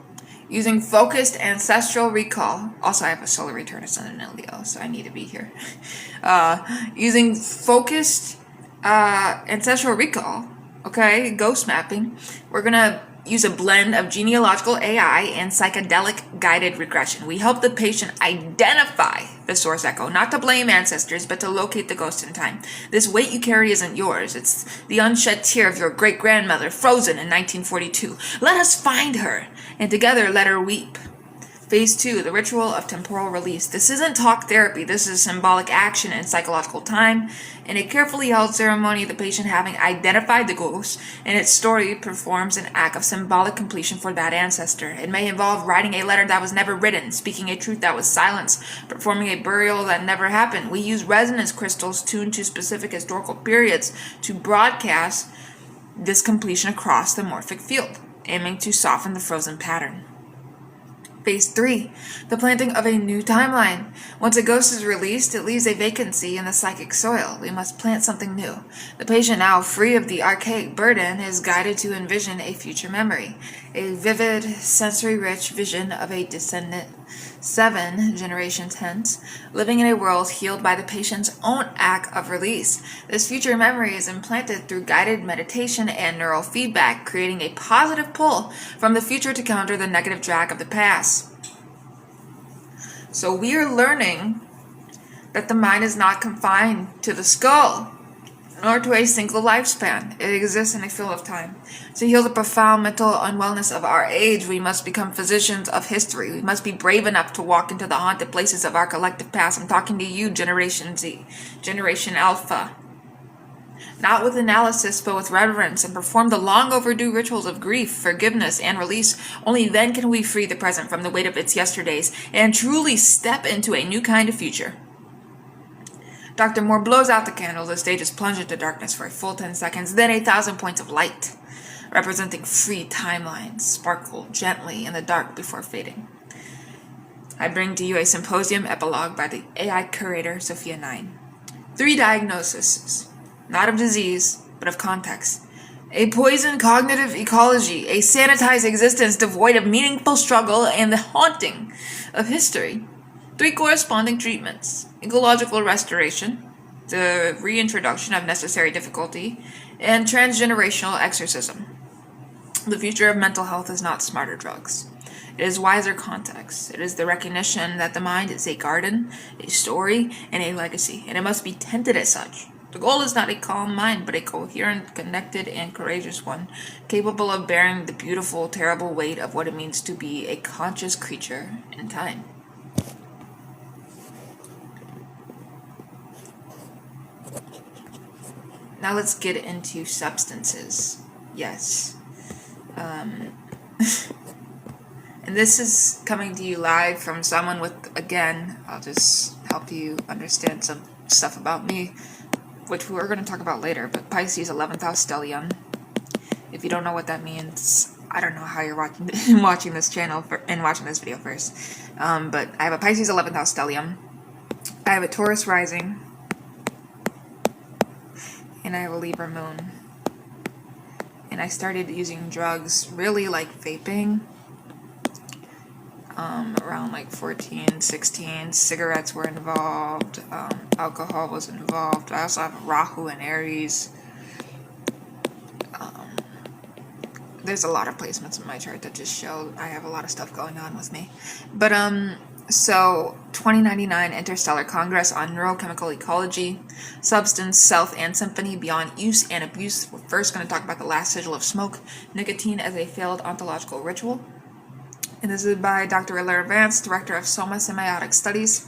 Using focused ancestral recall. Also, I have a solar return ascendant in Leo, so I need to be here. Using focused ancestral recall, okay, ghost mapping, we're going to use a blend of genealogical AI and psychedelic guided regression. We help the patient identify the source echo, not to blame ancestors, but to locate the ghost in time. This weight you carry isn't yours. It's the unshed tear of your great-grandmother, frozen in 1942. Let us find her, and together let her weep. Phase 2, the ritual of temporal release. This isn't talk therapy. This is symbolic action and psychological time. In a carefully held ceremony, the patient, having identified the ghost and its story, performs an act of symbolic completion for that ancestor. It may involve writing a letter that was never written, speaking a truth that was silenced, performing a burial that never happened. We use resonance crystals tuned to specific historical periods to broadcast this completion across the morphic field, aiming to soften the frozen pattern. Phase 3, the planting of a new timeline. Once a ghost is released, it leaves a vacancy in the psychic soil. We must plant something new. The patient, now free of the archaic burden, is guided to envision a future memory, a vivid, sensory-rich vision of a descendant 7 generations hence, living in a world healed by the patient's own act of release. This future memory is implanted through guided meditation and neural feedback, creating a positive pull from the future to counter the negative drag of the past. So we are learning that the mind is not confined to the skull, nor to a single lifespan. It exists in a field of time. To heal the profound mental unwellness of our age, we must become physicians of history. We must be brave enough to walk into the haunted places of our collective past. I'm talking to you, Generation Z, Generation Alpha. Not with analysis, but with reverence, and perform the long overdue rituals of grief, forgiveness, and release. Only then can we free the present from the weight of its yesterdays and truly step into a new kind of future. Dr. Moore blows out the candle. The stage is plunged into darkness for a full 10 seconds. Then 1,000 points of light, representing free timelines, sparkle gently in the dark before fading. I bring to you a symposium epilogue by the AI curator, Sophia 9. 3 diagnoses, not of disease, but of context. A poisoned cognitive ecology, a sanitized existence devoid of meaningful struggle, and the haunting of history. 3 corresponding treatments: ecological restoration, the reintroduction of necessary difficulty, and transgenerational exorcism. The future of mental health is not smarter drugs. It is wiser context. It is the recognition that the mind is a garden, a story, and a legacy, and it must be tended as such. The goal is not a calm mind, but a coherent, connected, and courageous one, capable of bearing the beautiful, terrible weight of what it means to be a conscious creature in time. Now let's get into substances. Yes. And this is coming to you live from someone with, again, I'll just help you understand some stuff about me, which we're going to talk about later, but Pisces 11th house stellium. If you don't know what that means, I don't know how you're watching this channel and watching this video first. But I have a Pisces 11th house stellium. I have a Taurus rising. And I have a Libra moon. And I started using drugs, really like vaping, around like 14, 16. Cigarettes were involved. Alcohol was involved. I also have Rahu and Aries. There's a lot of placements in my chart that just show I have a lot of stuff going on with me. But, so 2099 Interstellar Congress on Neurochemical Ecology, Substance, Self, and Symphony Beyond Use and Abuse. We're first going to talk about the last sigil of smoke, nicotine as a failed ontological ritual. And this is by Dr. Hilaire Vance, Director of Soma Semiotic Studies.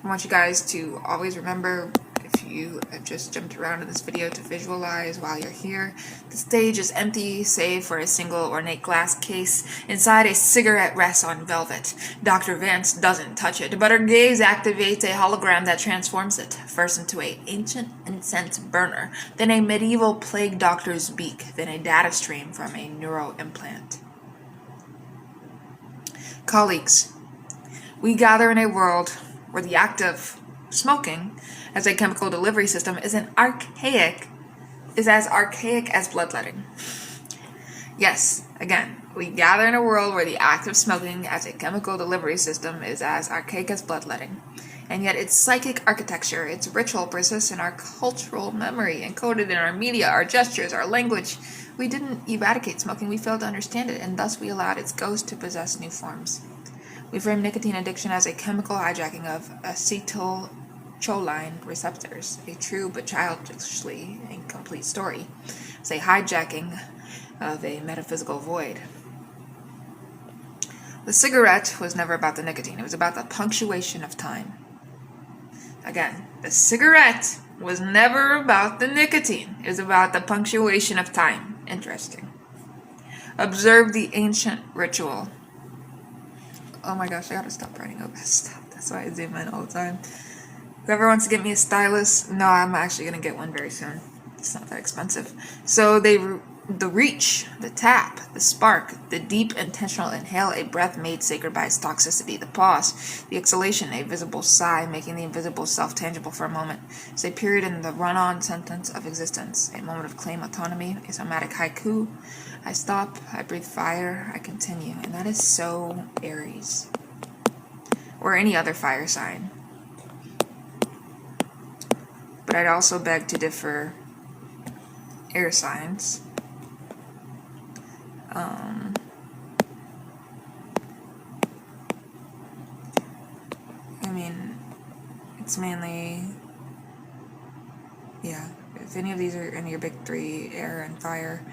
I want you guys to always remember, if you have just jumped around in this video, to visualize while you're here. The stage is empty, save for a single ornate glass case. Inside, a cigarette rests on velvet. Dr. Vance doesn't touch it, but her gaze activates a hologram that transforms it, first into an ancient incense burner, then a medieval plague doctor's beak, then a data stream from a neuro implant. Colleagues, we gather in a world where the act of smoking as a chemical delivery system is as archaic as bloodletting. Yes, again, we gather in a world where the act of smoking as a chemical delivery system is as archaic as bloodletting. And yet its psychic architecture, its ritual persists in our cultural memory, encoded in our media, our gestures, our language. We didn't eradicate smoking, we failed to understand it, and thus we allowed its ghost to possess new forms. We frame nicotine addiction as a chemical hijacking of acetylcholine receptors, a true but childishly incomplete story. It's a hijacking of a metaphysical void. The cigarette was never about the nicotine. It was about the punctuation of time. Again, the cigarette was never about the nicotine. It was about the punctuation of time. Interesting. Observe the ancient ritual. Oh my gosh, I gotta stop writing over stuff. That's why I zoom in all the time. Whoever wants to get me a stylus, no, I'm actually gonna get one very soon. It's not that expensive. So the reach, the tap, the spark, the deep intentional inhale, a breath made sacred by its toxicity, the pause, the exhalation, a visible sigh, making the invisible self tangible for a moment. It's a period in the run-on sentence of existence, a moment of claim autonomy, a somatic haiku. I stop, I breathe fire, I continue, and that is so Aries. Or any other fire sign. But I'd also beg to differ air signs. I mean, it's mainly, yeah, if any of these are in your big three, air and fire,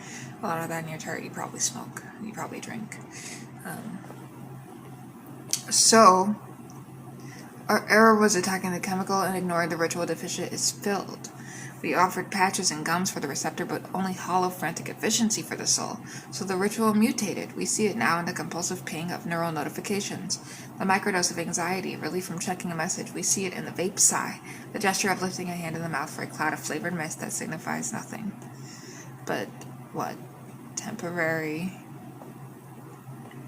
a lot of that in your chart, you probably smoke, you probably drink. So, our error was attacking the chemical and ignored the ritual deficit is filled. We offered patches and gums for the receptor, but only hollow frantic efficiency for the soul. So the ritual mutated. We see it now in the compulsive ping of neural notifications. The microdose of anxiety, relief from checking a message. We see it in the vape sigh, the gesture of lifting a hand in the mouth for a cloud of flavored mist that signifies nothing. But what? Temporary.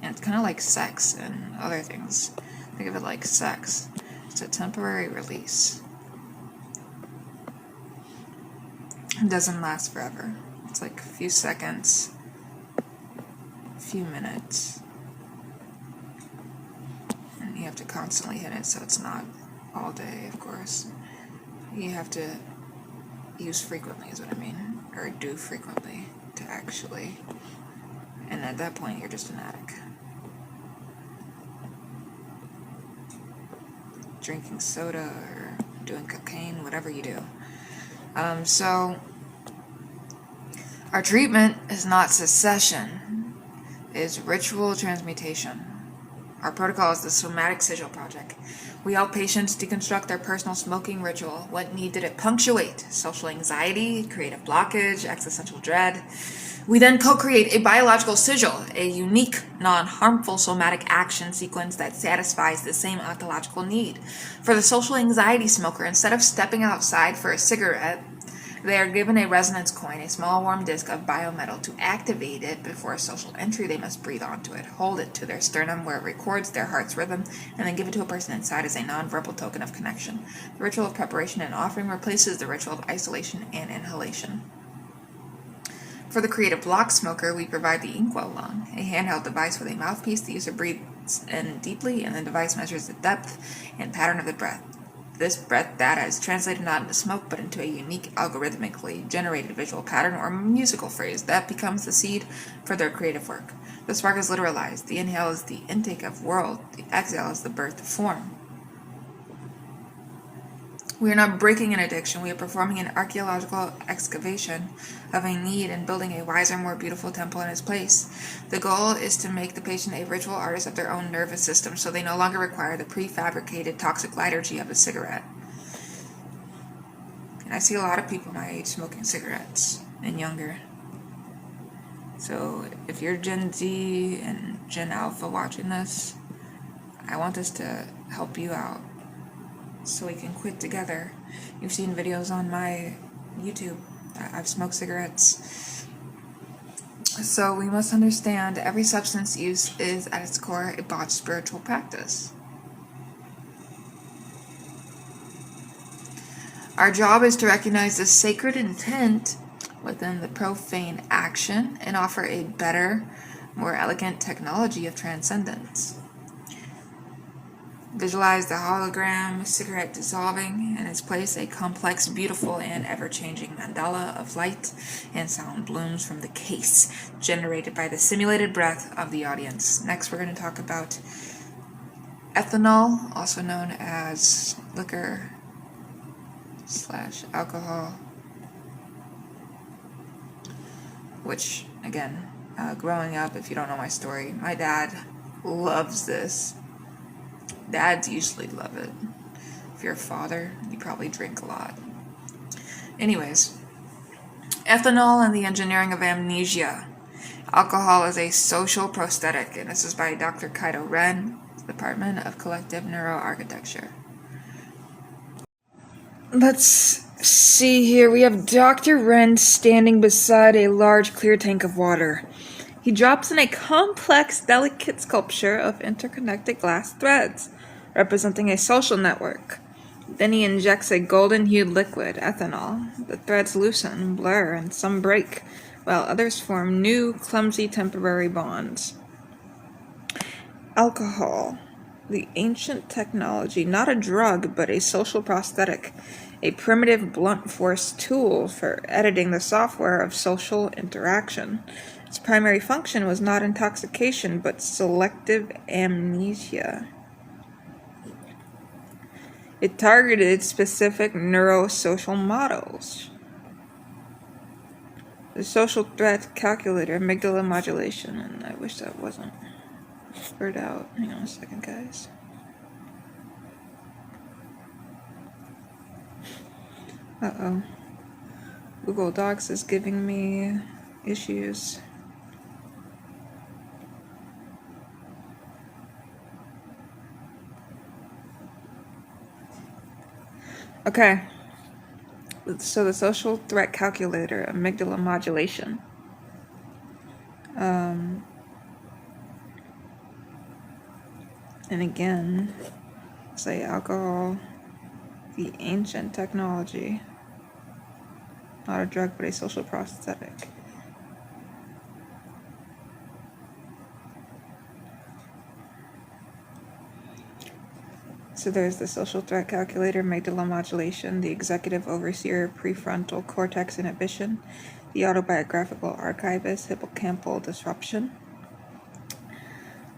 And it's kind of like sex and other things. Think of it like sex. It's a temporary release. It doesn't last forever. It's like a few seconds, a few minutes. And you have to constantly hit it, so it's not all day, of course. You have to use frequently, is what I mean. Or do frequently to actually. And at that point, you're just an addict. Drinking soda or doing cocaine, whatever you do. So, our treatment is not cessation, it's ritual transmutation. Our protocol is the Somatic Sigil Project. We help patients deconstruct their personal smoking ritual. What need did it punctuate? Social anxiety, creative blockage, existential dread. We then co-create a biological sigil, a unique, non-harmful somatic action sequence that satisfies the same ontological need. For the social anxiety smoker, instead of stepping outside for a cigarette, they are given a resonance coin, a small warm disc of biometal. To activate it before a social entry, they must breathe onto it, hold it to their sternum where it records their heart's rhythm, and then give it to a person inside as a non-verbal token of connection. The ritual of preparation and offering replaces the ritual of isolation and inhalation. For the creative block smoker, we provide the inkwell lung, a handheld device with a mouthpiece. The user breathes in deeply, and the device measures the depth and pattern of the breath. This breath data is translated not into smoke, but into a unique, algorithmically generated visual pattern or musical phrase that becomes the seed for their creative work. The spark is literalized. The inhale is the intake of world. The exhale is the birth of form. We are not breaking an addiction. We are performing an archaeological excavation of a need and building a wiser, more beautiful temple in its place. The goal is to make the patient a ritual artist of their own nervous system, so they no longer require the prefabricated toxic liturgy of a cigarette. And I see a lot of people my age smoking cigarettes and younger. So if you're Gen Z and Gen Alpha watching this, I want this to help you out, so we can quit together. You've seen videos on my YouTube. I've smoked cigarettes. So we must understand every substance use is at its core a botched spiritual practice. Our job is to recognize the sacred intent within the profane action and offer a better, more elegant technology of transcendence. Visualize the hologram cigarette dissolving, in its place a complex, beautiful, and ever-changing mandala of light and sound blooms from the case, generated by the simulated breath of the audience. Next, we're going to talk about ethanol, also known as liquor / alcohol, which, again, growing up, if you don't know my story, my dad loves this. Dads usually love it. If you're a father, you probably drink a lot. Anyways, ethanol and the engineering of amnesia. Alcohol is a social prosthetic, and this is by Dr. Kaido Ren, Department of Collective Neuroarchitecture. Let's see here. We have Dr. Ren standing beside a large clear tank of water. He drops in a complex, delicate sculpture of interconnected glass threads, representing a social network. Then he injects a golden-hued liquid, ethanol. The threads loosen, blur, and some break, while others form new, clumsy temporary bonds. Alcohol. The ancient technology, not a drug, but a social prosthetic, a primitive blunt force tool for editing the software of social interaction. Its primary function was not intoxication, but selective amnesia. It targeted specific neurosocial models. The social threat calculator, amygdala modulation, and I wish that wasn't blurred out. Hang on a second, guys. Uh-oh. Google Docs is giving me issues. Okay. So the social threat calculator, amygdala modulation. And again, say alcohol, the ancient technology, not a drug but a social prosthetic. So there's the social threat calculator, amygdala modulation, the executive overseer, prefrontal cortex inhibition, the autobiographical archivist, hippocampal disruption.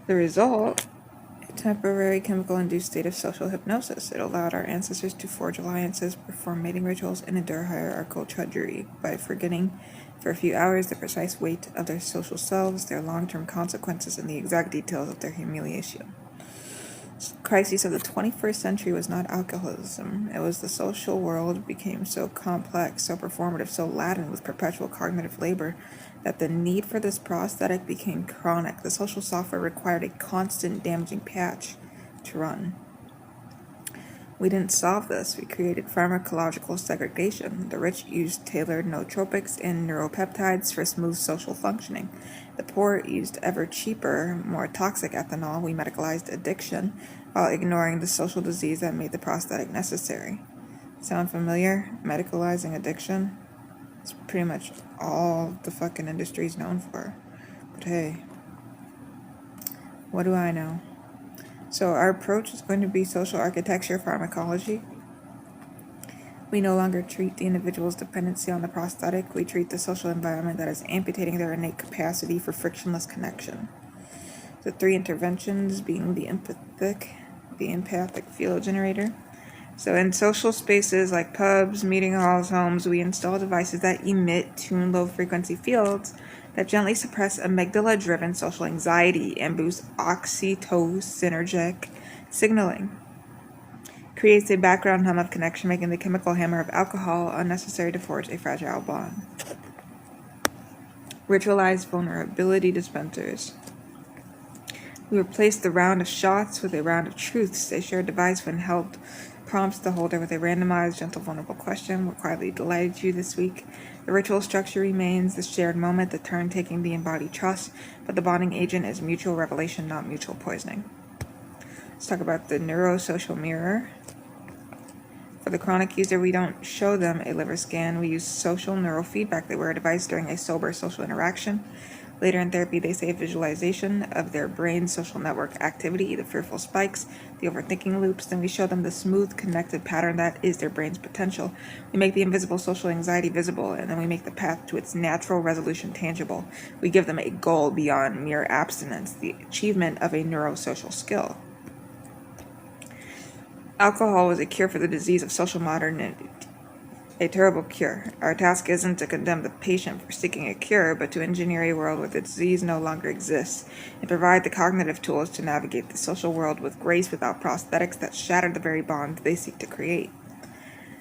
The result, a temporary chemical-induced state of social hypnosis. It allowed our ancestors to forge alliances, perform mating rituals, and endure hierarchical drudgery by forgetting for a few hours the precise weight of their social selves, their long-term consequences, and the exact details of their humiliation. Crisis of the 21st century was not alcoholism. It was the social world became so complex, so performative, so laden with perpetual cognitive labor that the need for this prosthetic became chronic. The social software required a constant damaging patch to run. We didn't solve this. We created pharmacological segregation. The rich used tailored nootropics and neuropeptides for smooth social functioning. The poor used ever cheaper, more toxic ethanol. We medicalized addiction while ignoring the social disease that made the prosthetic necessary. Sound familiar? Medicalizing addiction? It's pretty much all the fucking industry's known for. But hey, what do I know? So our approach is going to be social architecture pharmacology. We no longer treat the individual's dependency on the prosthetic. We treat the social environment that is amputating their innate capacity for frictionless connection. The three interventions being the empathic field generator. So in social spaces like pubs, meeting halls, homes, we install devices that emit tuned low-frequency fields that gently suppress amygdala-driven social anxiety and boost oxytocinergic signaling. Creates a background hum of connection, making the chemical hammer of alcohol unnecessary to forge a fragile bond. Ritualized vulnerability dispensers. We replaced the round of shots with a round of truths. A shared device, when held, prompts the holder with a randomized, gentle, vulnerable question. We're quietly delighted you this week. The ritual structure remains the shared moment, the turn taking the embodied trust, but the bonding agent is mutual revelation, not mutual poisoning. Let's talk about the neurosocial mirror. For the chronic user, we don't show them a liver scan. We use social neurofeedback. They wear a device during a sober social interaction. Later in therapy, they say a visualization of their brain's social network activity, the fearful spikes, the overthinking loops. Then we show them the smooth, connected pattern that is their brain's potential. We make the invisible social anxiety visible, and then we make the path to its natural resolution tangible. We give them a goal beyond mere abstinence, the achievement of a neurosocial skill. Alcohol was a cure for the disease of social modernity. a terrible cure. Our task isn't to condemn the patient for seeking a cure, but to engineer a world where the disease no longer exists, and provide the cognitive tools to navigate the social world with grace without prosthetics that shatter the very bond they seek to create.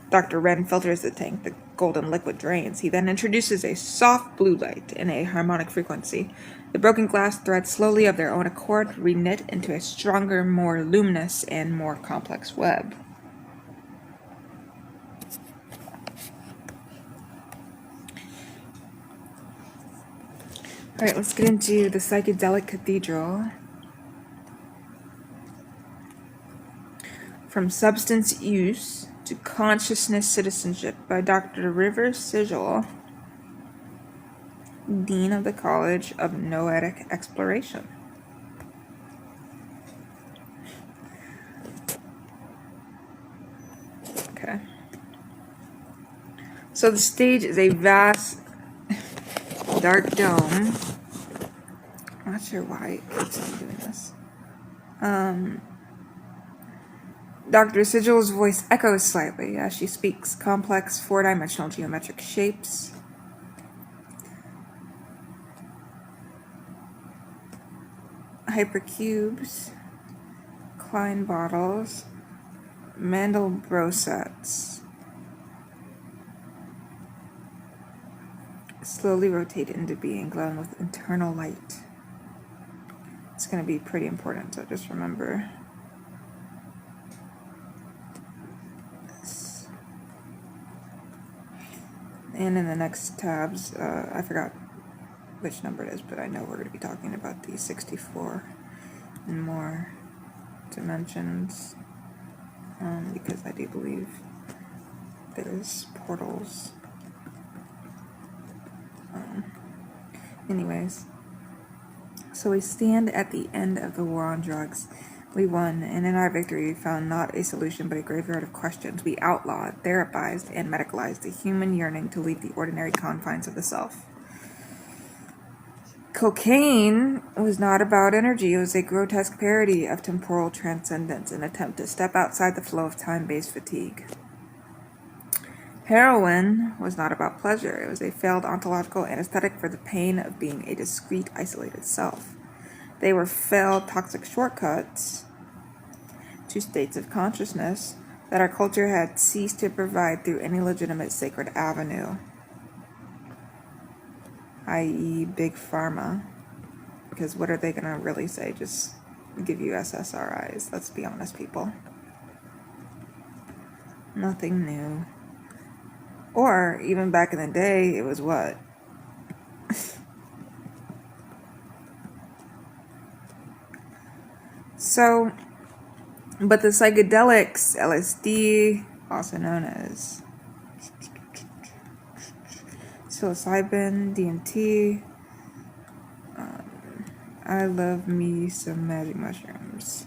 Dr. Wren filters the tank, the golden liquid drains. He then introduces a soft blue light in a harmonic frequency. The broken glass threads slowly of their own accord reknit into a stronger, more luminous, and more complex web. Alright, let's get into The Psychedelic Cathedral. From Substance Use to Consciousness Citizenship by Dr. River Sigel, Dean of the College of Noetic Exploration. Okay. So the stage is a vast, dark dome. I'm not sure why it keeps on doing this. Dr. Sigel's voice echoes slightly as she speaks complex four-dimensional geometric shapes. Hypercubes, Klein bottles, Mandelbrot slowly rotate into being, glowing with internal light. It's going to be pretty important, so just remember this. And in the next tabs, I forgot which number it is, but I know we're going to be talking about the 64 and more dimensions, because I do believe there's portals. Anyways, so we stand at the end of the war on drugs. We won, and in our victory we found not a solution but a graveyard of questions. We outlawed, therapized, and medicalized the human yearning to leave the ordinary confines of the self. Cocaine was not about energy. It was a grotesque parody of temporal transcendence, an attempt to step outside the flow of time-based fatigue. Heroin was not about pleasure. It was a failed ontological anesthetic for the pain of being a discrete, isolated self. They were failed toxic shortcuts to states of consciousness that our culture had ceased to provide through any legitimate sacred avenue, i.e. Big Pharma. Because what are they going to really say? Just give you SSRIs. Let's be honest, people. Nothing new. Or, even back in the day, it was what? So, but the psychedelics, LSD, also known as psilocybin, DMT, I love me some magic mushrooms.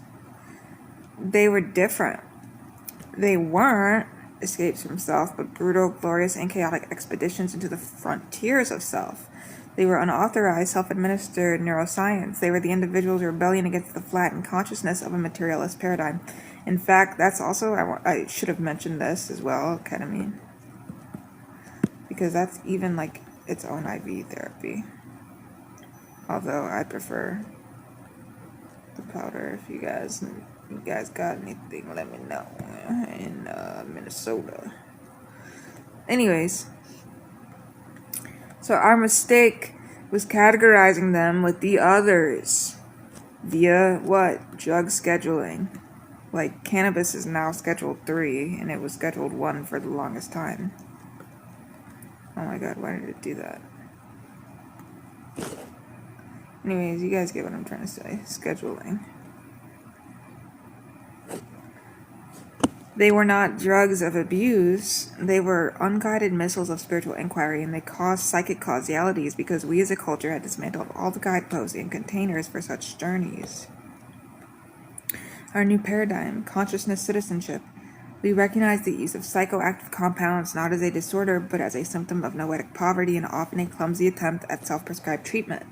They were different. They weren't escapes from self, but brutal, glorious, and chaotic expeditions into the frontiers of self. They were unauthorized, self-administered neuroscience. They were the individual's rebellion against the flattened consciousness of a materialist paradigm. In fact, that's also, I should have mentioned this as well, ketamine. Because that's even like its own IV therapy. Although I prefer the powder. If you guys got anything, let me know. In Minnesota. Anyways, so our mistake was categorizing them with the others via what? Drug scheduling. Like, cannabis is now scheduled 3, and it was scheduled 1 for the longest time. Oh my god, why did it do that? Anyways, you guys get what I'm trying to say. Scheduling. They were not drugs of abuse. They were unguided missiles of spiritual inquiry, and they caused psychic causalities because we as a culture had dismantled all the guideposts and containers for such journeys. Our new paradigm, consciousness citizenship. We recognize the use of psychoactive compounds not as a disorder, but as a symptom of noetic poverty and often a clumsy attempt at self-prescribed treatment.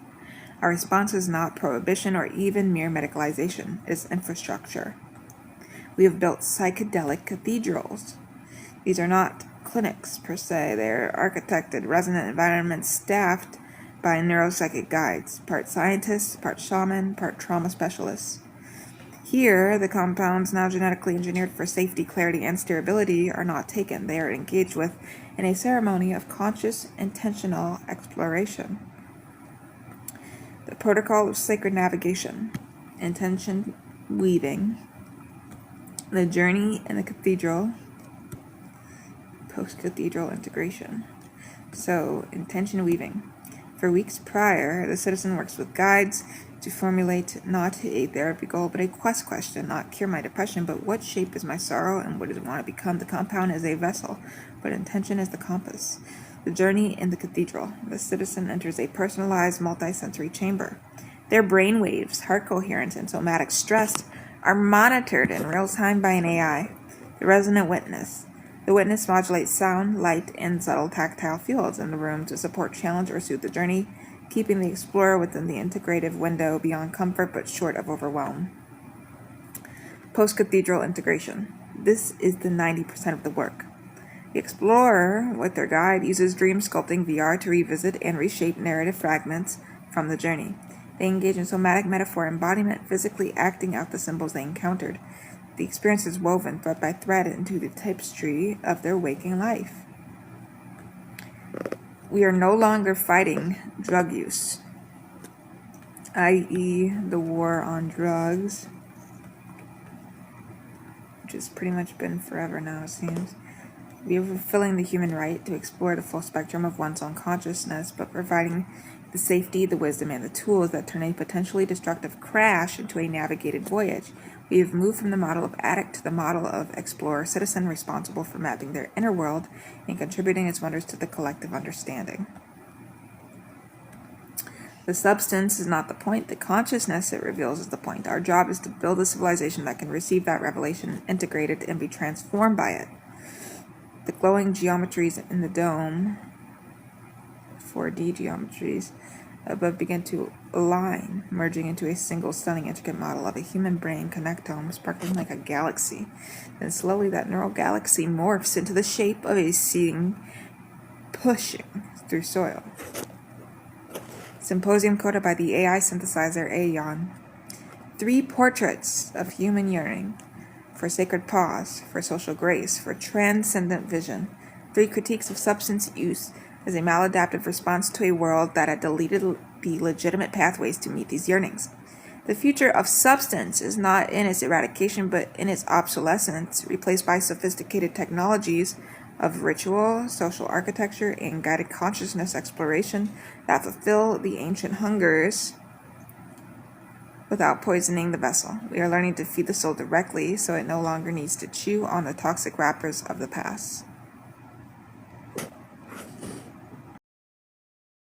Our response is not prohibition or even mere medicalization. It is infrastructure. We have built psychedelic cathedrals. These are not clinics, per se. They're architected resident environments staffed by neuropsychic guides, part scientists, part shaman, part trauma specialists. Here, the compounds now genetically engineered for safety, clarity, and steerability are not taken. They are engaged with in a ceremony of conscious, intentional exploration. The protocol of sacred navigation, intention weaving, the journey in the cathedral, post-cathedral integration. So, intention weaving. For weeks prior, the citizen works with guides to formulate not a therapy goal, but a quest question, not cure my depression, but what shape is my sorrow and what does it want to become? The compound is a vessel, but intention is the compass. The journey in the cathedral. The citizen enters a personalized multisensory chamber. Their brain waves, heart coherence, and somatic stress are monitored in real time by an AI. The resident witness. The witness modulates sound, light, and subtle tactile fields in the room to support, challenge, or soothe the journey, keeping the explorer within the integrative window beyond comfort but short of overwhelm. Post-cathedral integration. This is the 90% of the work. The explorer, with their guide, uses dream sculpting VR to revisit and reshape narrative fragments from the journey. They engage in somatic metaphor embodiment, physically acting out the symbols they encountered. The experience is woven thread by thread into the tapestry of their waking life. We are no longer fighting drug use, i.e. the war on drugs, which has pretty much been forever now, it seems. We are fulfilling the human right to explore the full spectrum of one's own consciousness, but providing the safety, the wisdom, and the tools that turn a potentially destructive crash into a navigated voyage. We have moved from the model of addict to the model of explorer-citizen responsible for mapping their inner world and contributing its wonders to the collective understanding. The substance is not the point. The consciousness it reveals is the point. Our job is to build a civilization that can receive that revelation, integrate it, and be transformed by it. The glowing geometries in the dome, 4D geometries, above begin to align, merging into a single stunning intricate model of a human brain connectome sparkling like a galaxy. Then slowly that neural galaxy morphs into the shape of a seeing pushing through soil. Symposium coded by the AI synthesizer Aeon. 3 portraits of human yearning, for sacred pause, for social grace, for transcendent vision. 3 critiques of substance use as a maladaptive response to a world that had deleted the legitimate pathways to meet these yearnings. The future of substance is not in its eradication, but in its obsolescence, replaced by sophisticated technologies of ritual, social architecture, and guided consciousness exploration that fulfill the ancient hungers without poisoning the vessel. We are learning to feed the soul directly so it no longer needs to chew on the toxic wrappers of the past.